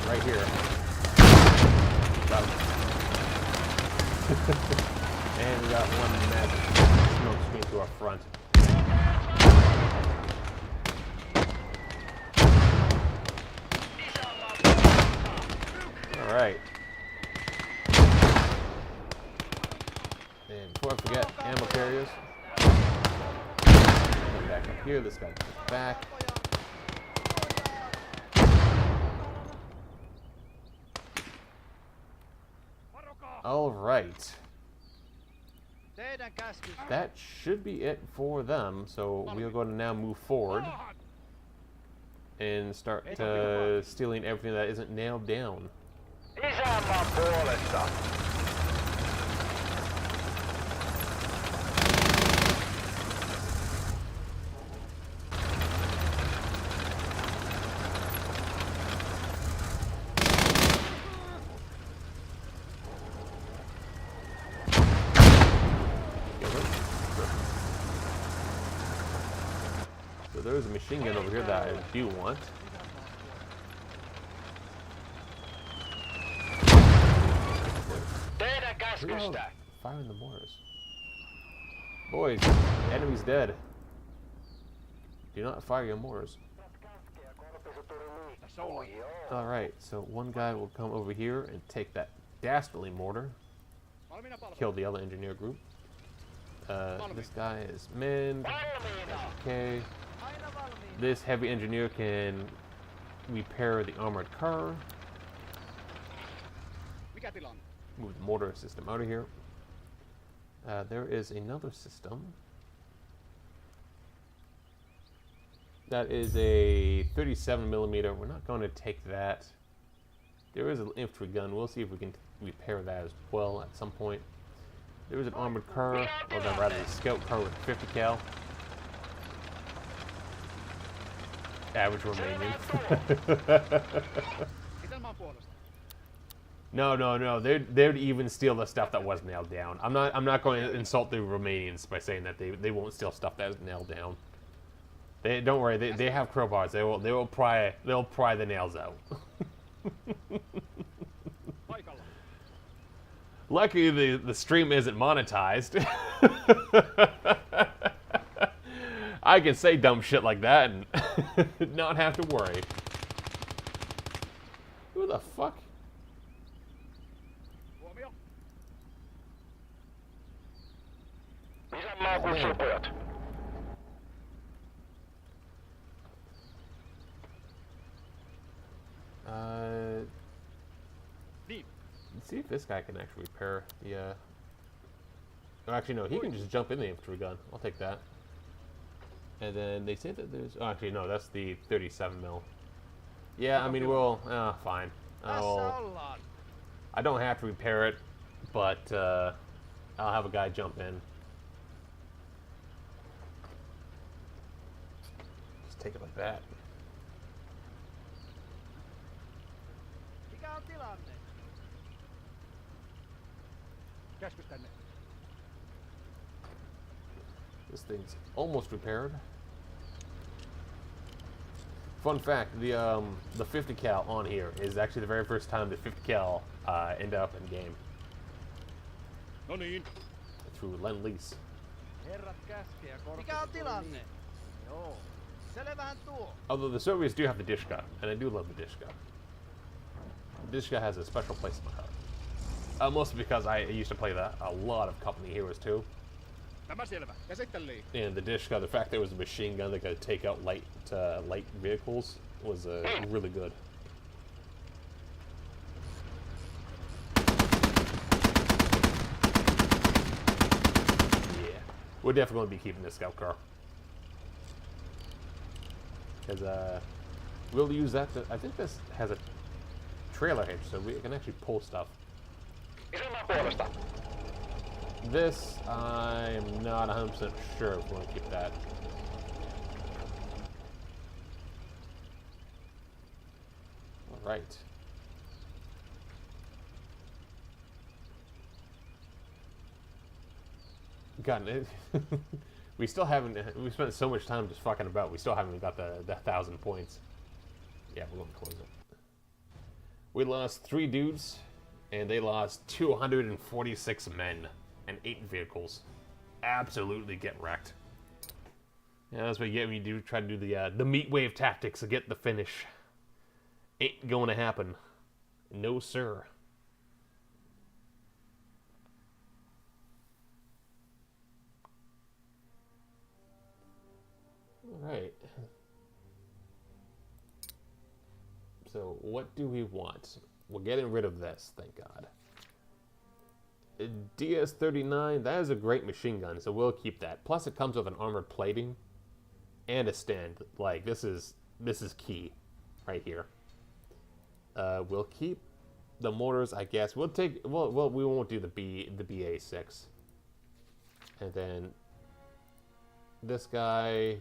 Right here. Got him. And we got one magic smoke screen to our front. Alright. And before I forget, ammo carriers. Come back up here, this guy goes back. All right. That should be it for them. So we are going to now move forward and start stealing everything that isn't nailed down. So there's a machine gun over here that I do want. Firing the mortars. Boys, enemy's dead. Do not fire your mortars. Alright, so one guy will come over here and take that dastardly mortar. Kill the other engineer group. This guy is manned. Okay. This heavy engineer can repair the armored car. Move the mortar system out of here. There is another system. That is a 37mm. We're not going to take that. There is an infantry gun. We'll see if we can repair that as well at some point. There is an armored car, or rather a scout car with 50 cal. Average Romanian. No. They'd even steal the stuff that was nailed down. I'm not going to insult the Romanians by saying that they won't steal stuff that is nailed down. Don't worry. They have crowbars. They will pry the nails out. Luckily, the stream isn't monetized. I can say dumb shit like that and not have to worry. Who the fuck? Let's see if this guy can actually repair the, Oh, actually, no, he can just jump in the infantry gun. I'll take that. And then they say that there's... Oh, actually, no, that's the 37mm. Yeah, I mean, we'll... fine. I don't have to repair it, but I'll have a guy jump in. Just take it like that. This thing's almost repaired. fun fact: the 50 cal on here is actually the very first time the 50 cal ended up in game. No niin. Through Lend-Lease. Herrat käskee ja mikä on tilanne? Joo. Selvähän tuo. Although the Soviets do have the Dishka, and I do love the Dishka. The Dishka has a special place in my heart. Mostly because I used to play that a lot of Company Heroes too. Tämä selvä. Käsittelyyn. And the Dishka, the fact that it was a machine gun that could take out light vehicles was really good. Yeah, we're definitely going to be keeping this scout car. Because we'll use that I think this has a trailer hitch, so we can actually pull stuff. This, I'm not 100% sure if we want to keep that. Alright. God, we still haven't, we spent so much time just fucking about, we still haven't got the 1,000 points. Yeah, we're going to close it. We lost 3 dudes, and they lost 246 men and 8 vehicles. Absolutely get wrecked. Yeah, that's what you get when you do try to do the meat wave tactics to get the finish. Ain't going to happen. No, sir. Alright. So, what do we want? We're getting rid of this, thank God. DS-39, that is a great machine gun, so we'll keep that. Plus, it comes with an armored plating and a stand. Like, this is key right here. We'll keep the mortars, I guess. We'll take, well, we won't do the BA-6. And then this guy,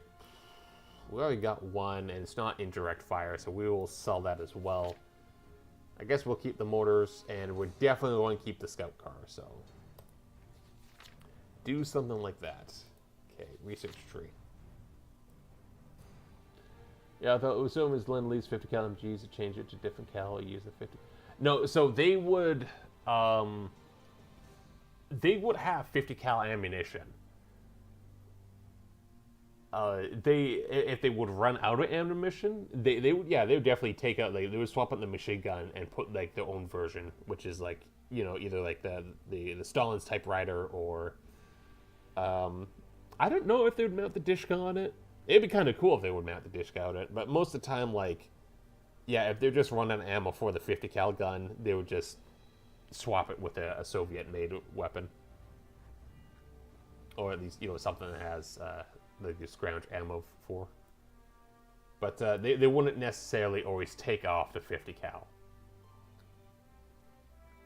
we already got one, and it's not indirect fire, so we will sell that as well. I guess we'll keep the mortars, and we're definitely going to keep the scout car, so do something like that. Okay, research tree. Yeah, I thought Usum is Lend-Lease 50 cal MGs to change it to different cal, use the 50. No, so they would have 50 cal ammunition. If they would run out of ammunition, they would definitely take out, like, they would swap out the machine gun and put like their own version, which is like, you know, either like the Stalin's typewriter or I don't know if they would mount the Dishka on it. It'd be kind of cool if they would mount the Dishka on it, but most of the time, like, yeah, if they're just running out of ammo for the 50 cal gun, they would just swap it with a Soviet-made weapon, or at least, you know, something that has like just scrounge ammo for. But they wouldn't necessarily always take off the 50 cal.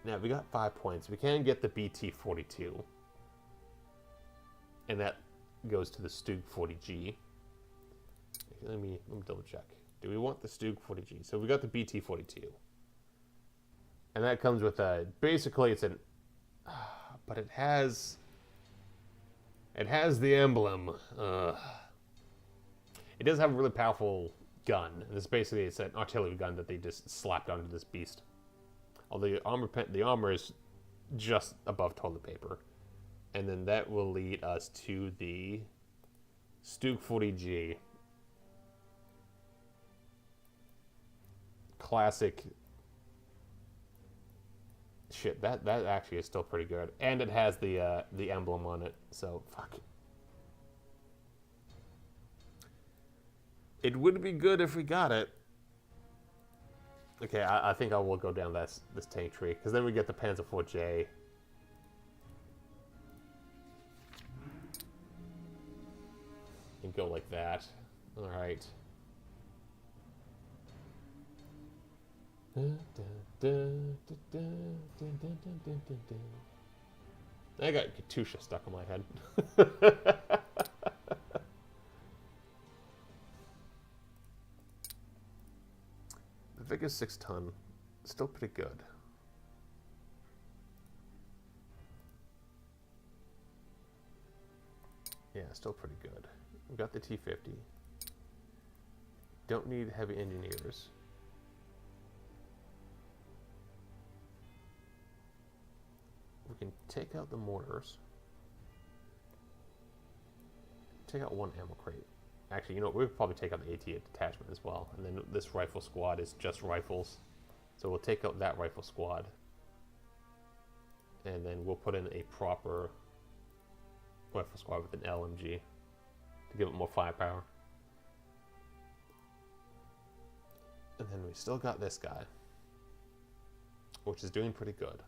Now we got 5 points. We can get the BT-42, and that goes to the Stug 40G. Let me double check. Do we want the Stug 40G? So we got the BT-42, and that comes with basically it's an, but it has the emblem. It does have a really powerful gun. And it's an artillery gun that they just slapped onto this beast. Although the armor is just above toilet paper. And then that will lead us to the Stug 40G. Classic. Shit, that actually is still pretty good. And it has the emblem on it, so fuck. It would be good if we got it. Okay, I think I will go down this tank tree, because then we get the Panzer IV-J. And go like that. Alright. I got Katusha stuck in my head. The Vickers 6-ton, still pretty good. Yeah, still pretty good. We got the T-50. Don't need heavy engineers. We can take out the mortars. Take out one ammo crate. Actually, you know, we'll probably take out the AT detachment as well. And then this rifle squad is just rifles. So we'll take out that rifle squad. And then we'll put in a proper rifle squad with an LMG to give it more firepower. And then we still got this guy, which is doing pretty good.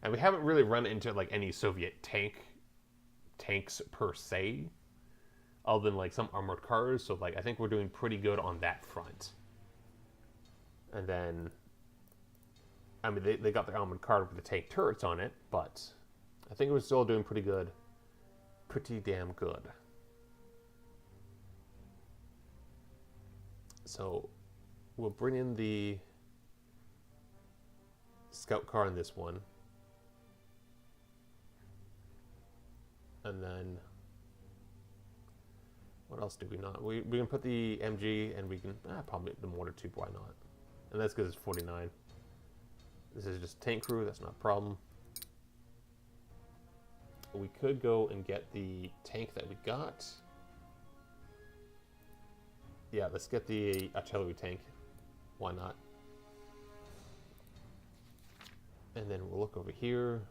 And we haven't really run into like any Soviet tanks per se, other than like some armored cars. So like I think we're doing pretty good on that front. And then, I mean, they got the armored car with the tank turrets on it, but I think we're still doing pretty good. Pretty damn good. So we'll bring in the scout car in this one. And then, what else do we not? We can put the MG and we can, probably the mortar tube, why not? And that's because it's 49. This is just tank crew, that's not a problem. We could go and get the tank that we got. Yeah, let's get the artillery tank. Why not? And then we'll look over here.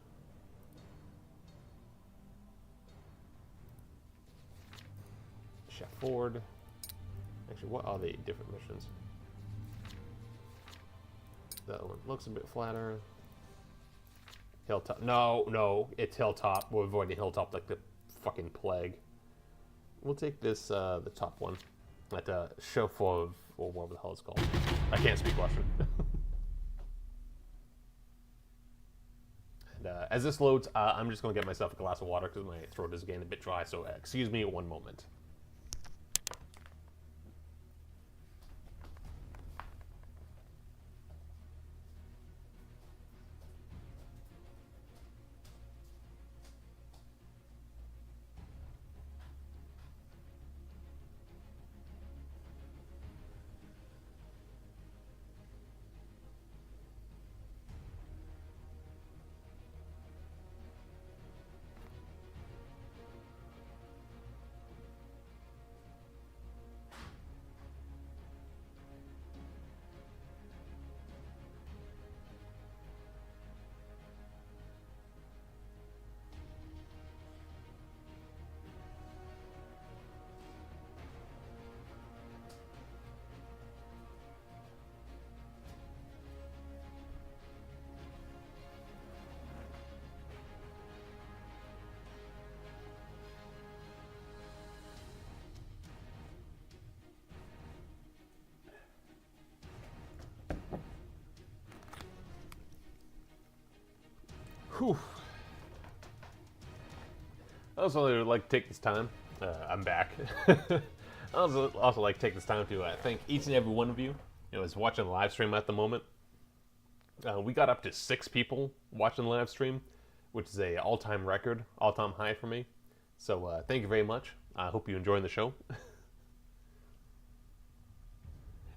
Chef Ford. Actually, what are the different missions? That one looks a bit flatter. Hilltop. No, it's Hilltop. We're avoiding Hilltop like the fucking plague. We'll take this, the top one. At Chef Ford, or whatever the hell it's called. I can't speak Russian. And as this loads, I'm just going to get myself a glass of water because my throat is getting a bit dry, so excuse me one moment. Whew. I also like to take this time. I'm back. I also like to take this time to thank each and every one of you. You know, is watching the live stream at the moment. We got up to 6 people watching the live stream, which is a all-time record, all-time high for me. So thank you very much. I hope you're enjoying the show.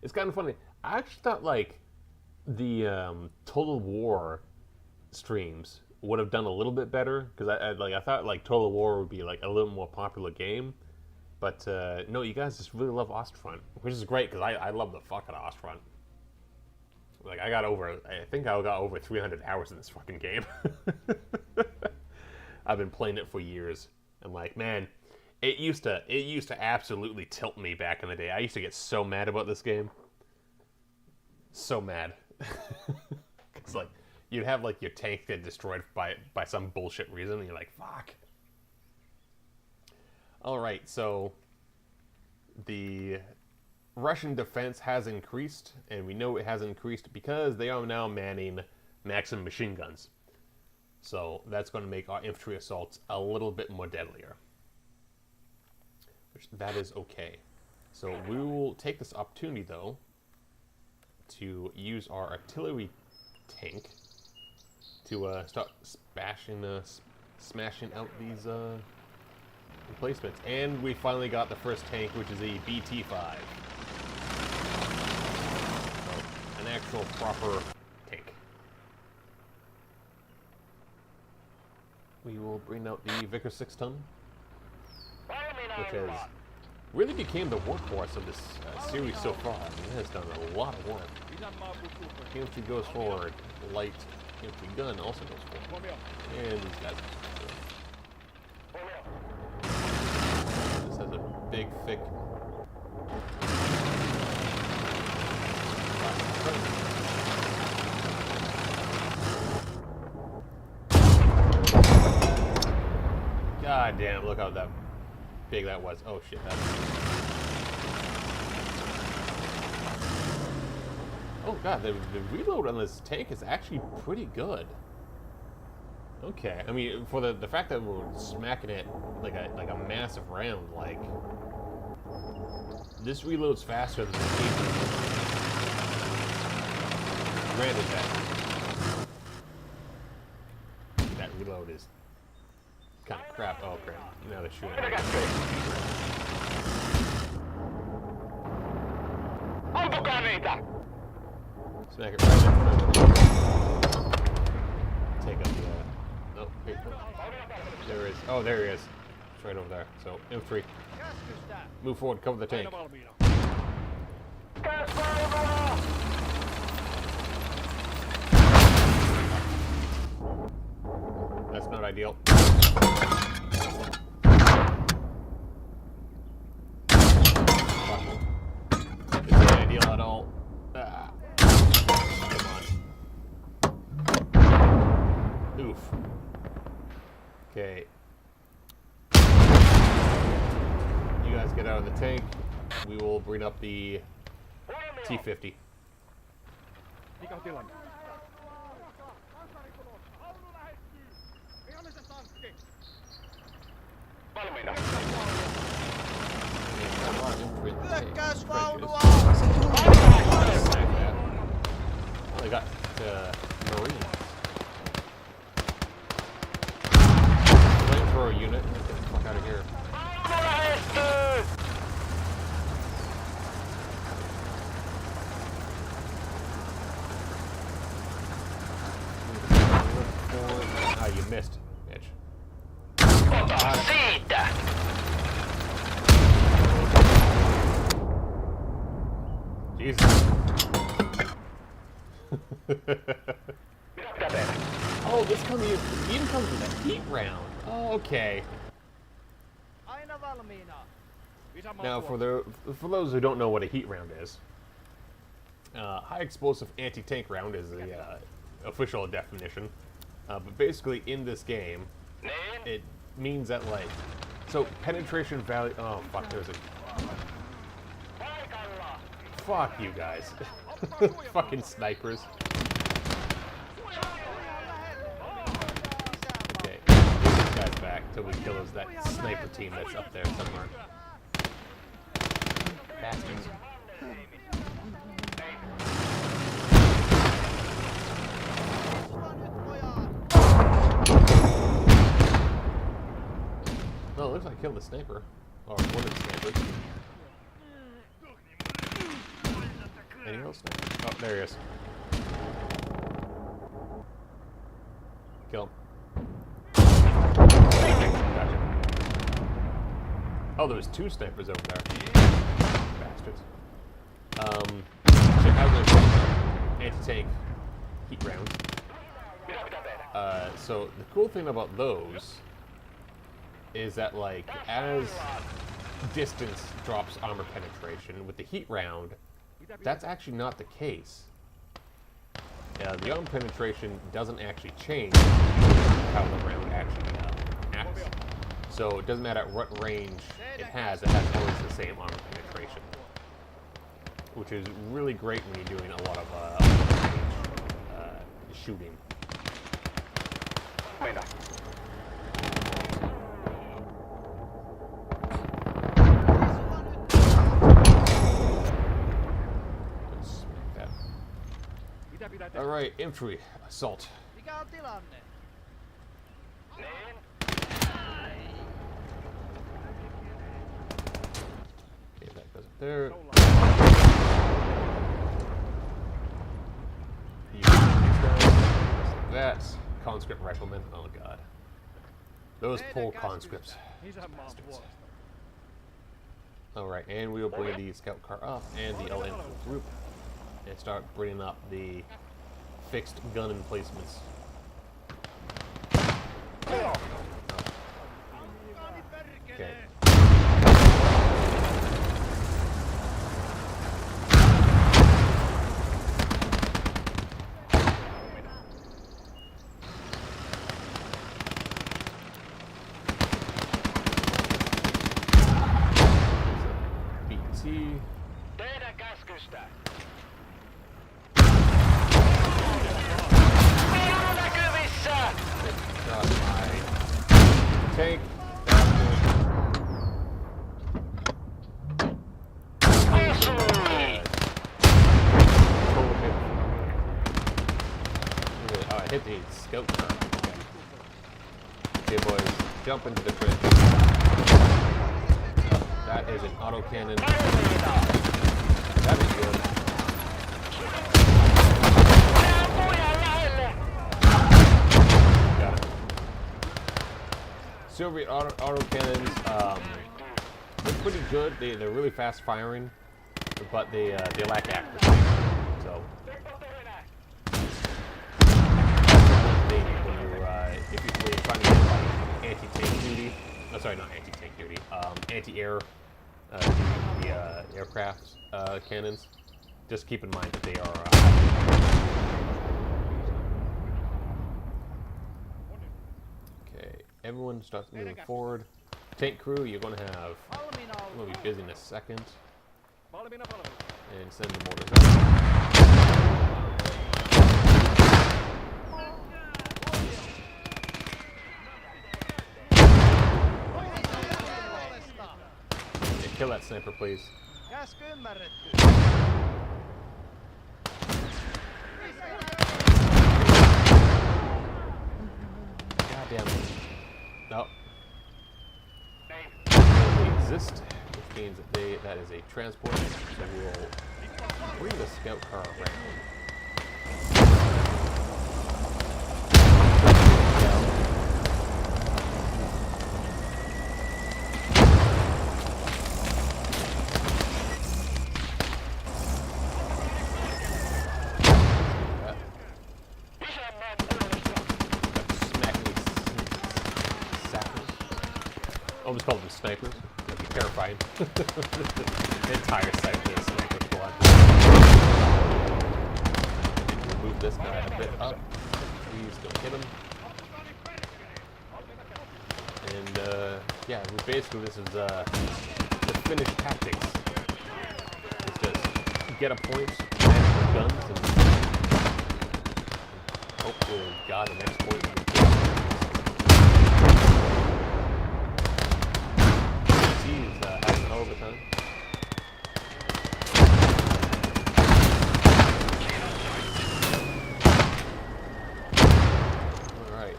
It's kind of funny. I actually thought like the Total War streams would have done a little bit better because I thought like Total War would be like a little more popular game, but no, you guys just really love Ostfront, which is great because I love the fuck out of Ostfront. Like I think I got over 300 hours in this fucking game. I've been playing it for years, and like man, it used to absolutely tilt me back in the day. I used to get so mad about this game, so mad. It's like you'd have like your tank get destroyed by some bullshit reason, and you're like, fuck. Alright, so the Russian defense has increased, and we know it has increased because they are now manning Maxim machine guns. So that's going to make our infantry assaults a little bit more deadlier. Which, that is okay. So we will take this opportunity, though, to use our artillery tank to start smashing out these emplacements. And we finally got the first tank, which is a BT-5. actual proper tank. We will bring out the Vickers 6-ton, which has really became the workhorse of this series so far. I mean, it has done a lot of work. Infantry goes forward, light infantry gun also goes forward, and these guys. This has a big, thick. God damn, look how big that was. Oh shit, oh god, the reload on this tank is actually pretty good. Okay, I mean, for the fact that we're smacking it like a massive round, like, this reloads faster than the game. Granted that reload is kind of crap. Oh crap! Now they're shooting. Smack it right in front of it. Take up the. Oh, here. There he is. Oh, there he is. It's right over there. So, infantry. Move forward, cover the tank. That's not ideal. It's not ideal at all. Ah. Come on. Oof. Okay. You guys get out of the tank. We will bring up the T-50. Mikä on tilanne? Valmiina. Hyökkäysvaunua! They got Marines. Flamethrower unit. Get the fuck out of here. Ah, you missed, bitch. Siitä! Jesus. Oh, this even comes with a heat round. Oh, okay. Aina valmiina. Now, for those who don't know what a heat round is, high explosive anti-tank round is the official definition. But basically, in this game, it means that, like, so penetration value. Oh fuck, there's a. Fuck you guys. Fucking snipers. Okay, get these guys back till we kill that sniper team that's up there somewhere. Bastards. Oh, it looks like I killed the sniper. Or one of the snipers. Any else sniper? Oh, there he is. Kill him. Gotcha. Oh, there was two snipers over there. Bastards. Check out the anti-tank heat rounds. So the cool thing about those is that, like, as distance drops armor penetration, with the heat round, that's actually not the case. The armor penetration doesn't actually change how the round actually acts. So it doesn't matter what range it has always the same armor penetration. Which is really great when you're doing a lot of shooting. Alright, infantry, assault. Mikä on tilanne? Okay, that goes up there. conscript riflemen. Oh god. Those poor conscripts. Isänmaan puolesta. Alright, and we will bring the scout car up and the LN group and start bringing up the fixed gun emplacements. Okay. BT. Teidän käskystä. Minun näkyvissä! Got my tank. Osui! I hit the scout car. Okay, boys, jump into the trench. That is an autocannon. That is good. Got it. Soviet autocannons, they're pretty good. They're really fast firing, but they lack accuracy. So if you're trying to get like anti-tank duty, oh, sorry, not anti-tank duty, anti-air aircraft cannons. Just keep in mind that they are. Okay, everyone starts moving forward. Tank crew, you're going to have. Valmiina I'm going to be busy in a second, Valmiina palvelu. and send the mortars out. Okay, kill that sniper, please. Käsky ymmärretty. God damn it. No. They exist, which means that that is a transport, so we'll bring the scout car around. Almost call them snipers. That'd be terrifying. The entire site is sniper squad. And move this guy a bit up. Please don't hit him. And yeah, basically this is the Finnish tactics. It's just get a point, manage with guns, and hope to God the next point will be killed. Having an overtime. Alright.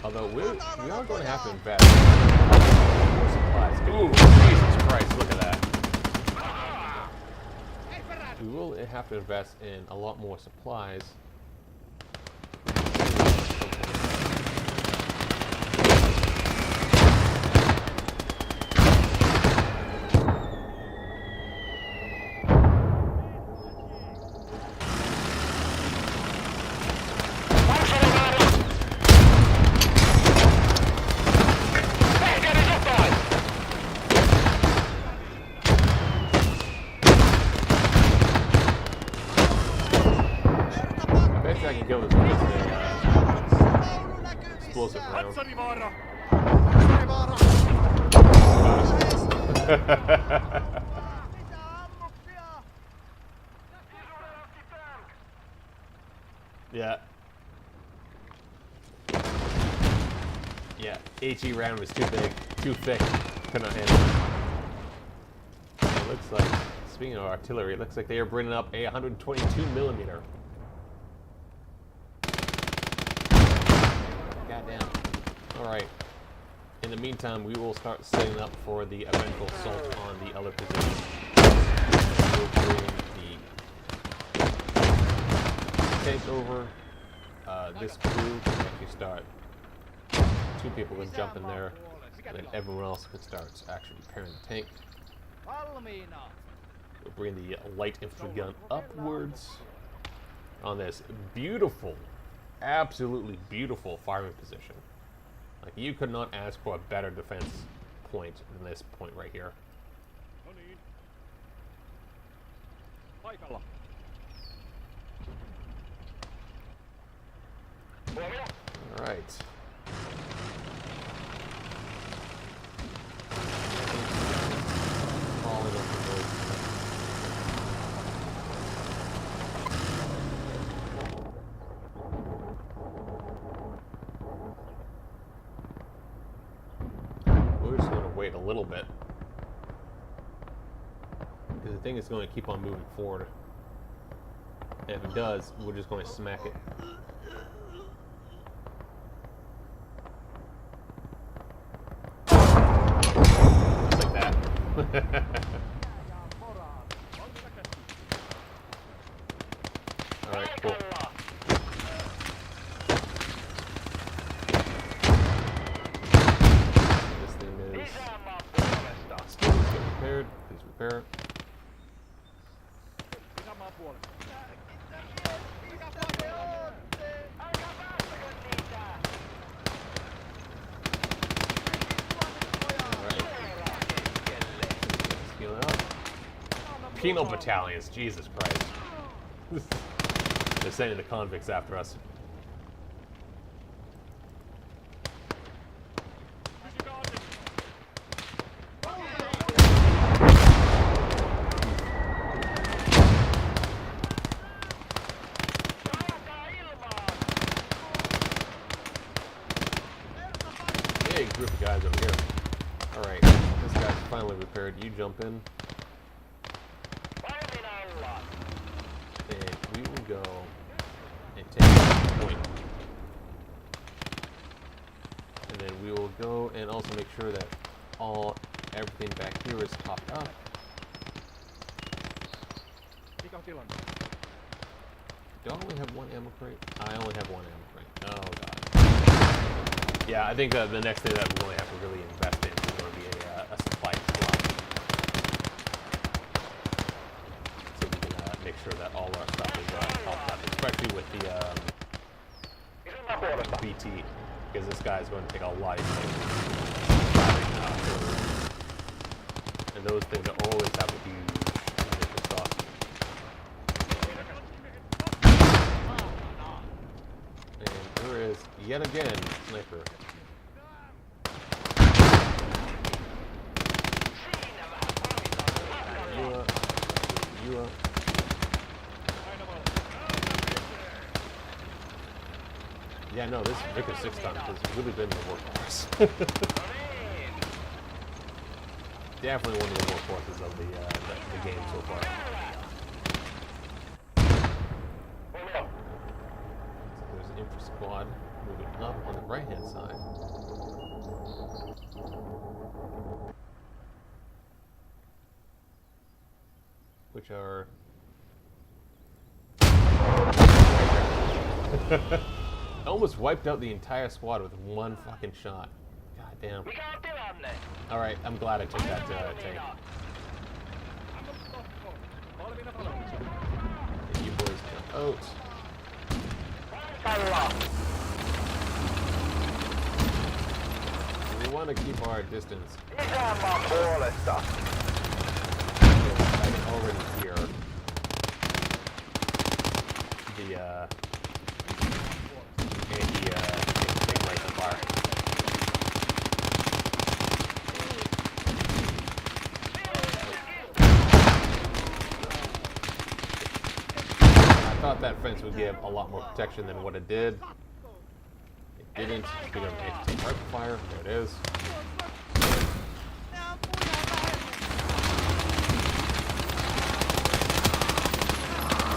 Although we are going to have to invest in more supplies. Ooh, Jesus Christ, look at that. We will have to invest in a lot more supplies. I can kill this with explosive round. Patsarivaara! Yeah. Yeah, HE round was too big, too thick, could not handle it. It looks like, speaking of artillery, it looks like they are bringing up a 122 millimeter. Goddamn. Alright. In the meantime, we will start setting up for the eventual assault on the other position. We'll bring the tank over, this crew can actually start. 2 people can jump in there, and then everyone else can start actually repairing the tank. Valmiina. We'll bring the light infantry gun upwards on this beautiful, absolutely beautiful firing position. Like, you could not ask for a better defense point than this point right here. No niin. Paikalla. All right. Falling off the boat. We're just going to wait a little bit, because the thing is going to keep on moving forward. And if it does, we're just going to smack it. Just like that. Alright, cool. This thing is still get repaired. Please repair it. Sisämaan puolesta. Heal it up. Penal battalions, Jesus Christ. They're sending the convicts after us. Big group of guys over here. Alright, this guy's finally repaired. You jump in. And we will go and take that point. And then we will go and also make sure that everything back here is topped up. Mikä on tilanne? Do I only have 1 ammo crate? I only have 1 ammo crate. Oh god. Yeah, I think the next thing that we're going to have to really invest in is going to be a supply slot. So we can make sure that all our stuff is topped up, especially with the BT, because this guy is going to take a lot of time. And those things always have a huge initial cost. And there is, yet again, sniper. You up. Yeah, no, this Vickers 6 ton has really been the workhorse. Definitely one of the workhorses of the game so far. So there's an infra squad moving up on the right-hand side. Which are... almost wiped out the entire squad with 1 fucking shot. God damn. Alright, I'm glad I took that tank. And you boys jump out. We want to keep our distance. I can already hear the anti-rifle fire. I thought that fence would give a lot more protection than what it did. It didn't. We got an anti-rifle fire. There it is.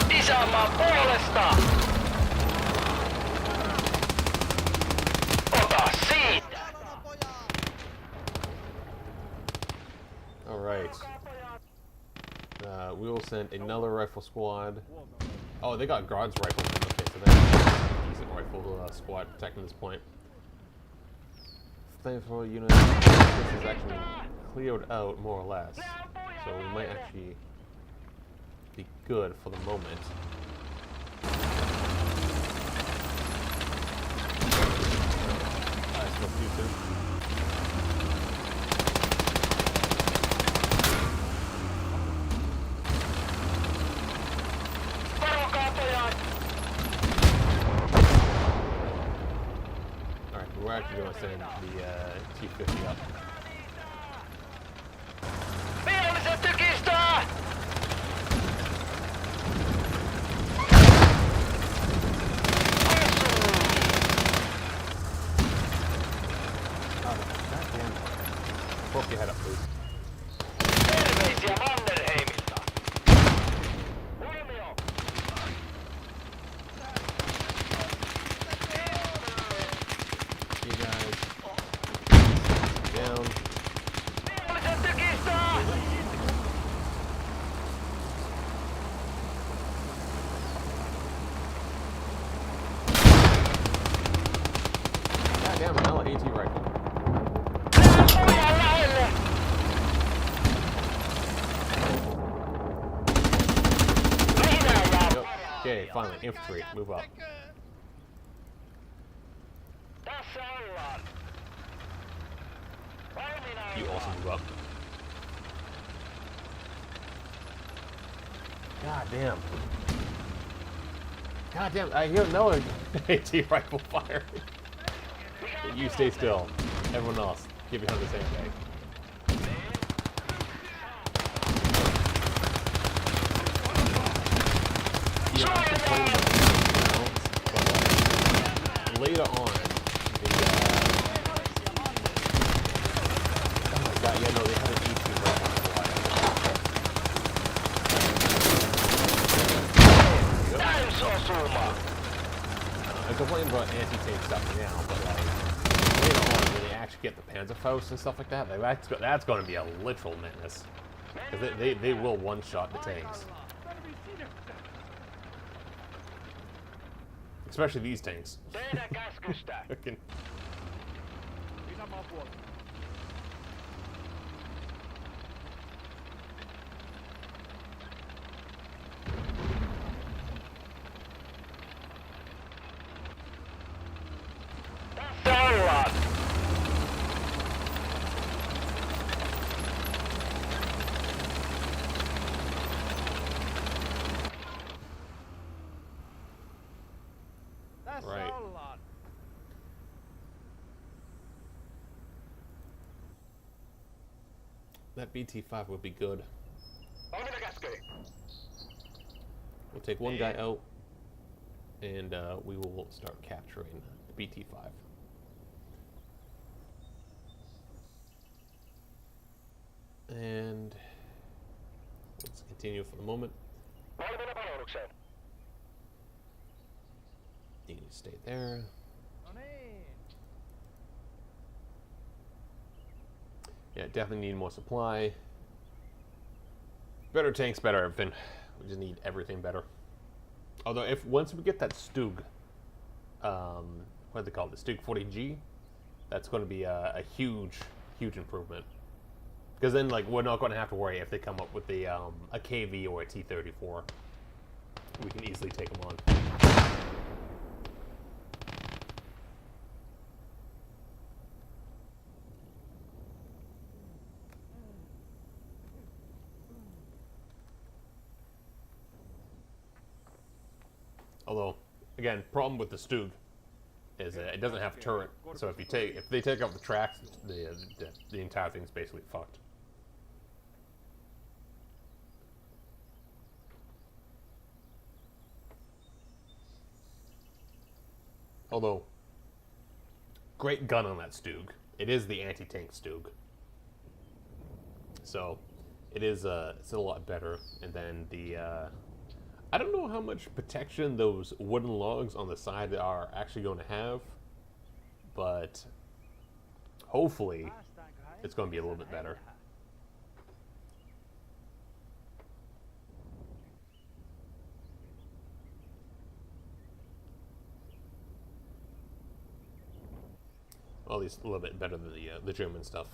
Isänmaan puolesta! Ota siitä! Alright. We will send another rifle squad. Oh, they got guards rifles. Okay, so that's easy. assault rifle squad protecting this point. Thankfully, you know, this is actually cleared out more or less, so we might actually be good for the moment. Alright, so you too. We're actually going to send the T-50 up. Viholliset tykistää! Poke your head up, please. Terveisiä Mannerheimilta! Huomio! You guys down. Viholliset tykistää! God damn, hell, AT rifle. Nää mujan lähelle! Lähinään Yep. Okay, finally, infantry, move up. Tässä ollaan. Valmiina You also ollaan. move up. God damn. God damn, I hear no AT rifle fire. You stay still. Everyone else, get behind the same thing. You don't have to play with them, but later on, oh my god, yeah, no, they had an AT rifle fire. Täysosuma! I'm complaining about anti-tank stuff now, but like later on, when they actually get the Panzerfaust and stuff like that, like, that's going to be a literal menace. Because they will one-shot the tanks. Especially these tanks. Teidän käskystä! Fucking- Lisämaan puolella. Tässä ollaan! Tässä Right. ollaan. That BT-5 would be good. Valmiina käskyni! We'll take one guy out, and we will start capturing the BT-5. And let's continue for the moment. Valmiina palvelukseen! You can stay there. No niin. Yeah, definitely need more supply. Better tanks, better everything. We just need everything better. Although, if once we get that Stug, what do they call it? The Stug 40G, that's going to be a huge, huge improvement. Because then, like, we're not going to have to worry if they come up with the a KV or a T-34. We can easily take them on. Although, again, problem with the Stug is it doesn't have a turret. So if they take out the tracks, the entire thing's basically fucked. Although, great gun on that Stug. It is the anti-tank Stug. So, it is it's a lot better. And then the I don't know how much protection those wooden logs on the side are actually going to have, but hopefully it's going to be a little bit better. least a little bit better than the German stuff.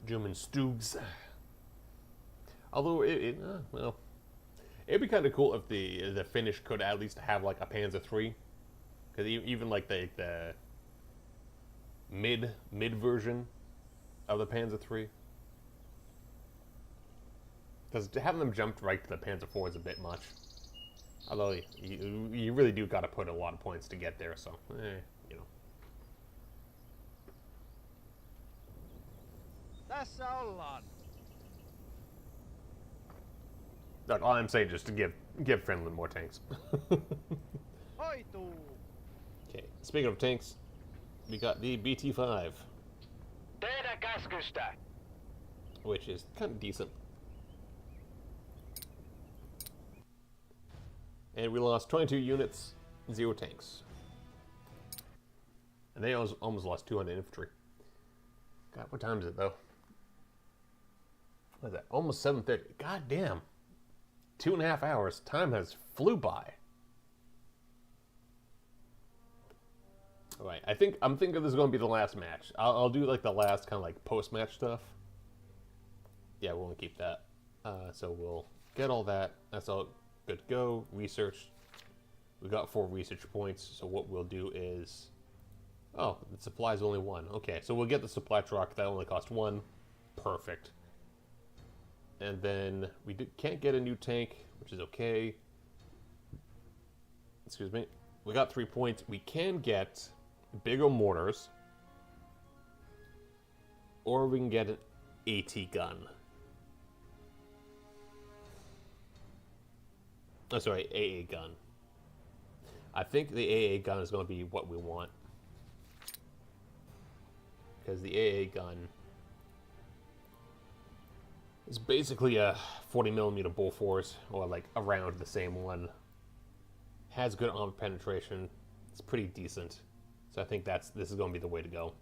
German Stugs. Although well, it'd be kind of cool if the Finnish could at least have like a Panzer III, because even like the mid version of the Panzer III. Because having them jump right to the Panzer IV is a bit much. Although you really do got to put a lot of points to get there, so you know. Tässä ollaan. Look, all I'm saying is to give Finland more tanks. Hoituu. Okay, speaking of tanks, we got the BT-5, Teidän käskystä. which is kind of decent. And we lost 22 units, 0 tanks. And they almost lost 200 infantry. God, what time is it though? What is that? Almost 7:30. God damn. 2.5 hours. Time has flew by. Alright, I'm thinking this is going to be the last match. I'll do like the last kind of like post-match stuff. Yeah, we'll keep that. So we'll get all that. That's all good to go. Research. We got 4 research points. So what we'll do is, oh, the supply is only 1. Okay, so we'll get the supply truck. That only cost 1. Perfect. And then we can't get a new tank, which is okay. Excuse me. We got 3 points. We can get bigger mortars, or we can get an AT gun. Oh, sorry, AA gun. I think the AA gun is going to be what we want, because the AA gun is basically a 40mm Bofors, or like around the same one. Has good armor penetration. It's pretty decent. So I think this is going to be the way to go.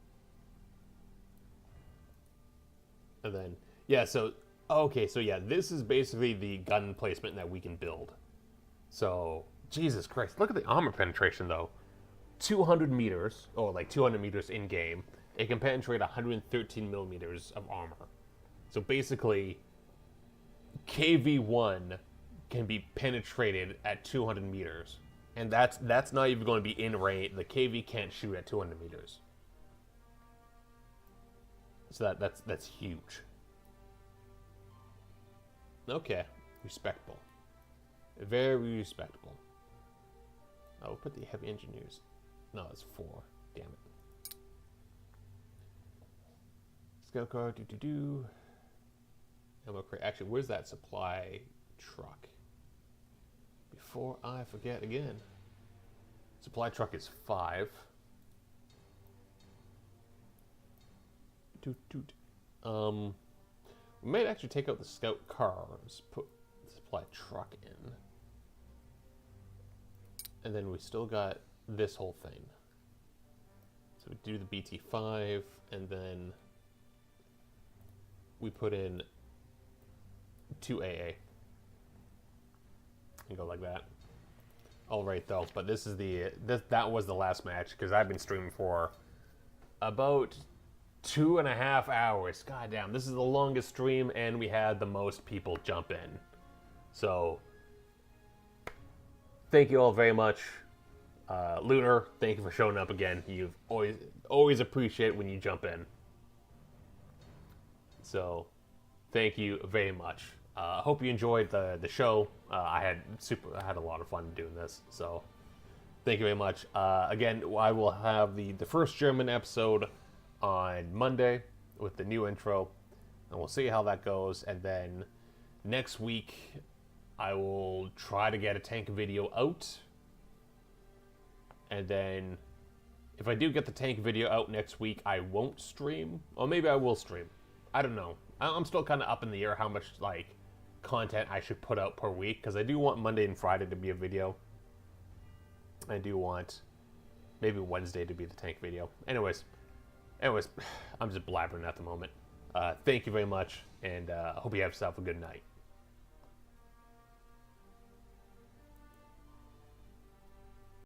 And then, yeah, so, okay, so yeah, this is basically the gun placement that we can build. So, Jesus Christ, look at the armor penetration though. 200 meters, or like 200 meters in game. It can penetrate 113mm of armor. So basically, KV-1 can be penetrated at 200 meters. And that's not even going to be in range. The KV can't shoot at 200 meters. So that's huge. Okay, respectable. Very respectable. I'll put the heavy engineers. No, it's 4. Damn it. Scout car, do. Actually, where's that supply truck? Before I forget again. Supply truck is 5. We might actually take out the scout cars, put the supply truck in. And then we still got this whole thing. So we do the BT-5, and then we put in 2 AA. And go like that. All right, though, but this is that was the last match, because I've been streaming for about 2.5 hours. God damn, this is the longest stream, and we had the most people jump in. So, thank you all very much. Lunar, thank you for showing up again. You've always appreciate when you jump in. So, thank you very much. Hope you enjoyed the show. I had a lot of fun doing this. So, thank you very much. Again, I will have the first German episode on Monday with the new intro, and we'll see how that goes. And then next week, I will try to get a tank video out. And then, if I do get the tank video out next week, I won't stream, or maybe I will stream. I don't know. I'm still kind of up in the air how much like content I should put out per week, because I do want Monday and Friday to be a video. I do want maybe Wednesday to be the tank video. Anyways, I'm just blabbering at the moment. Thank you very much, and I hope you have yourself a good night.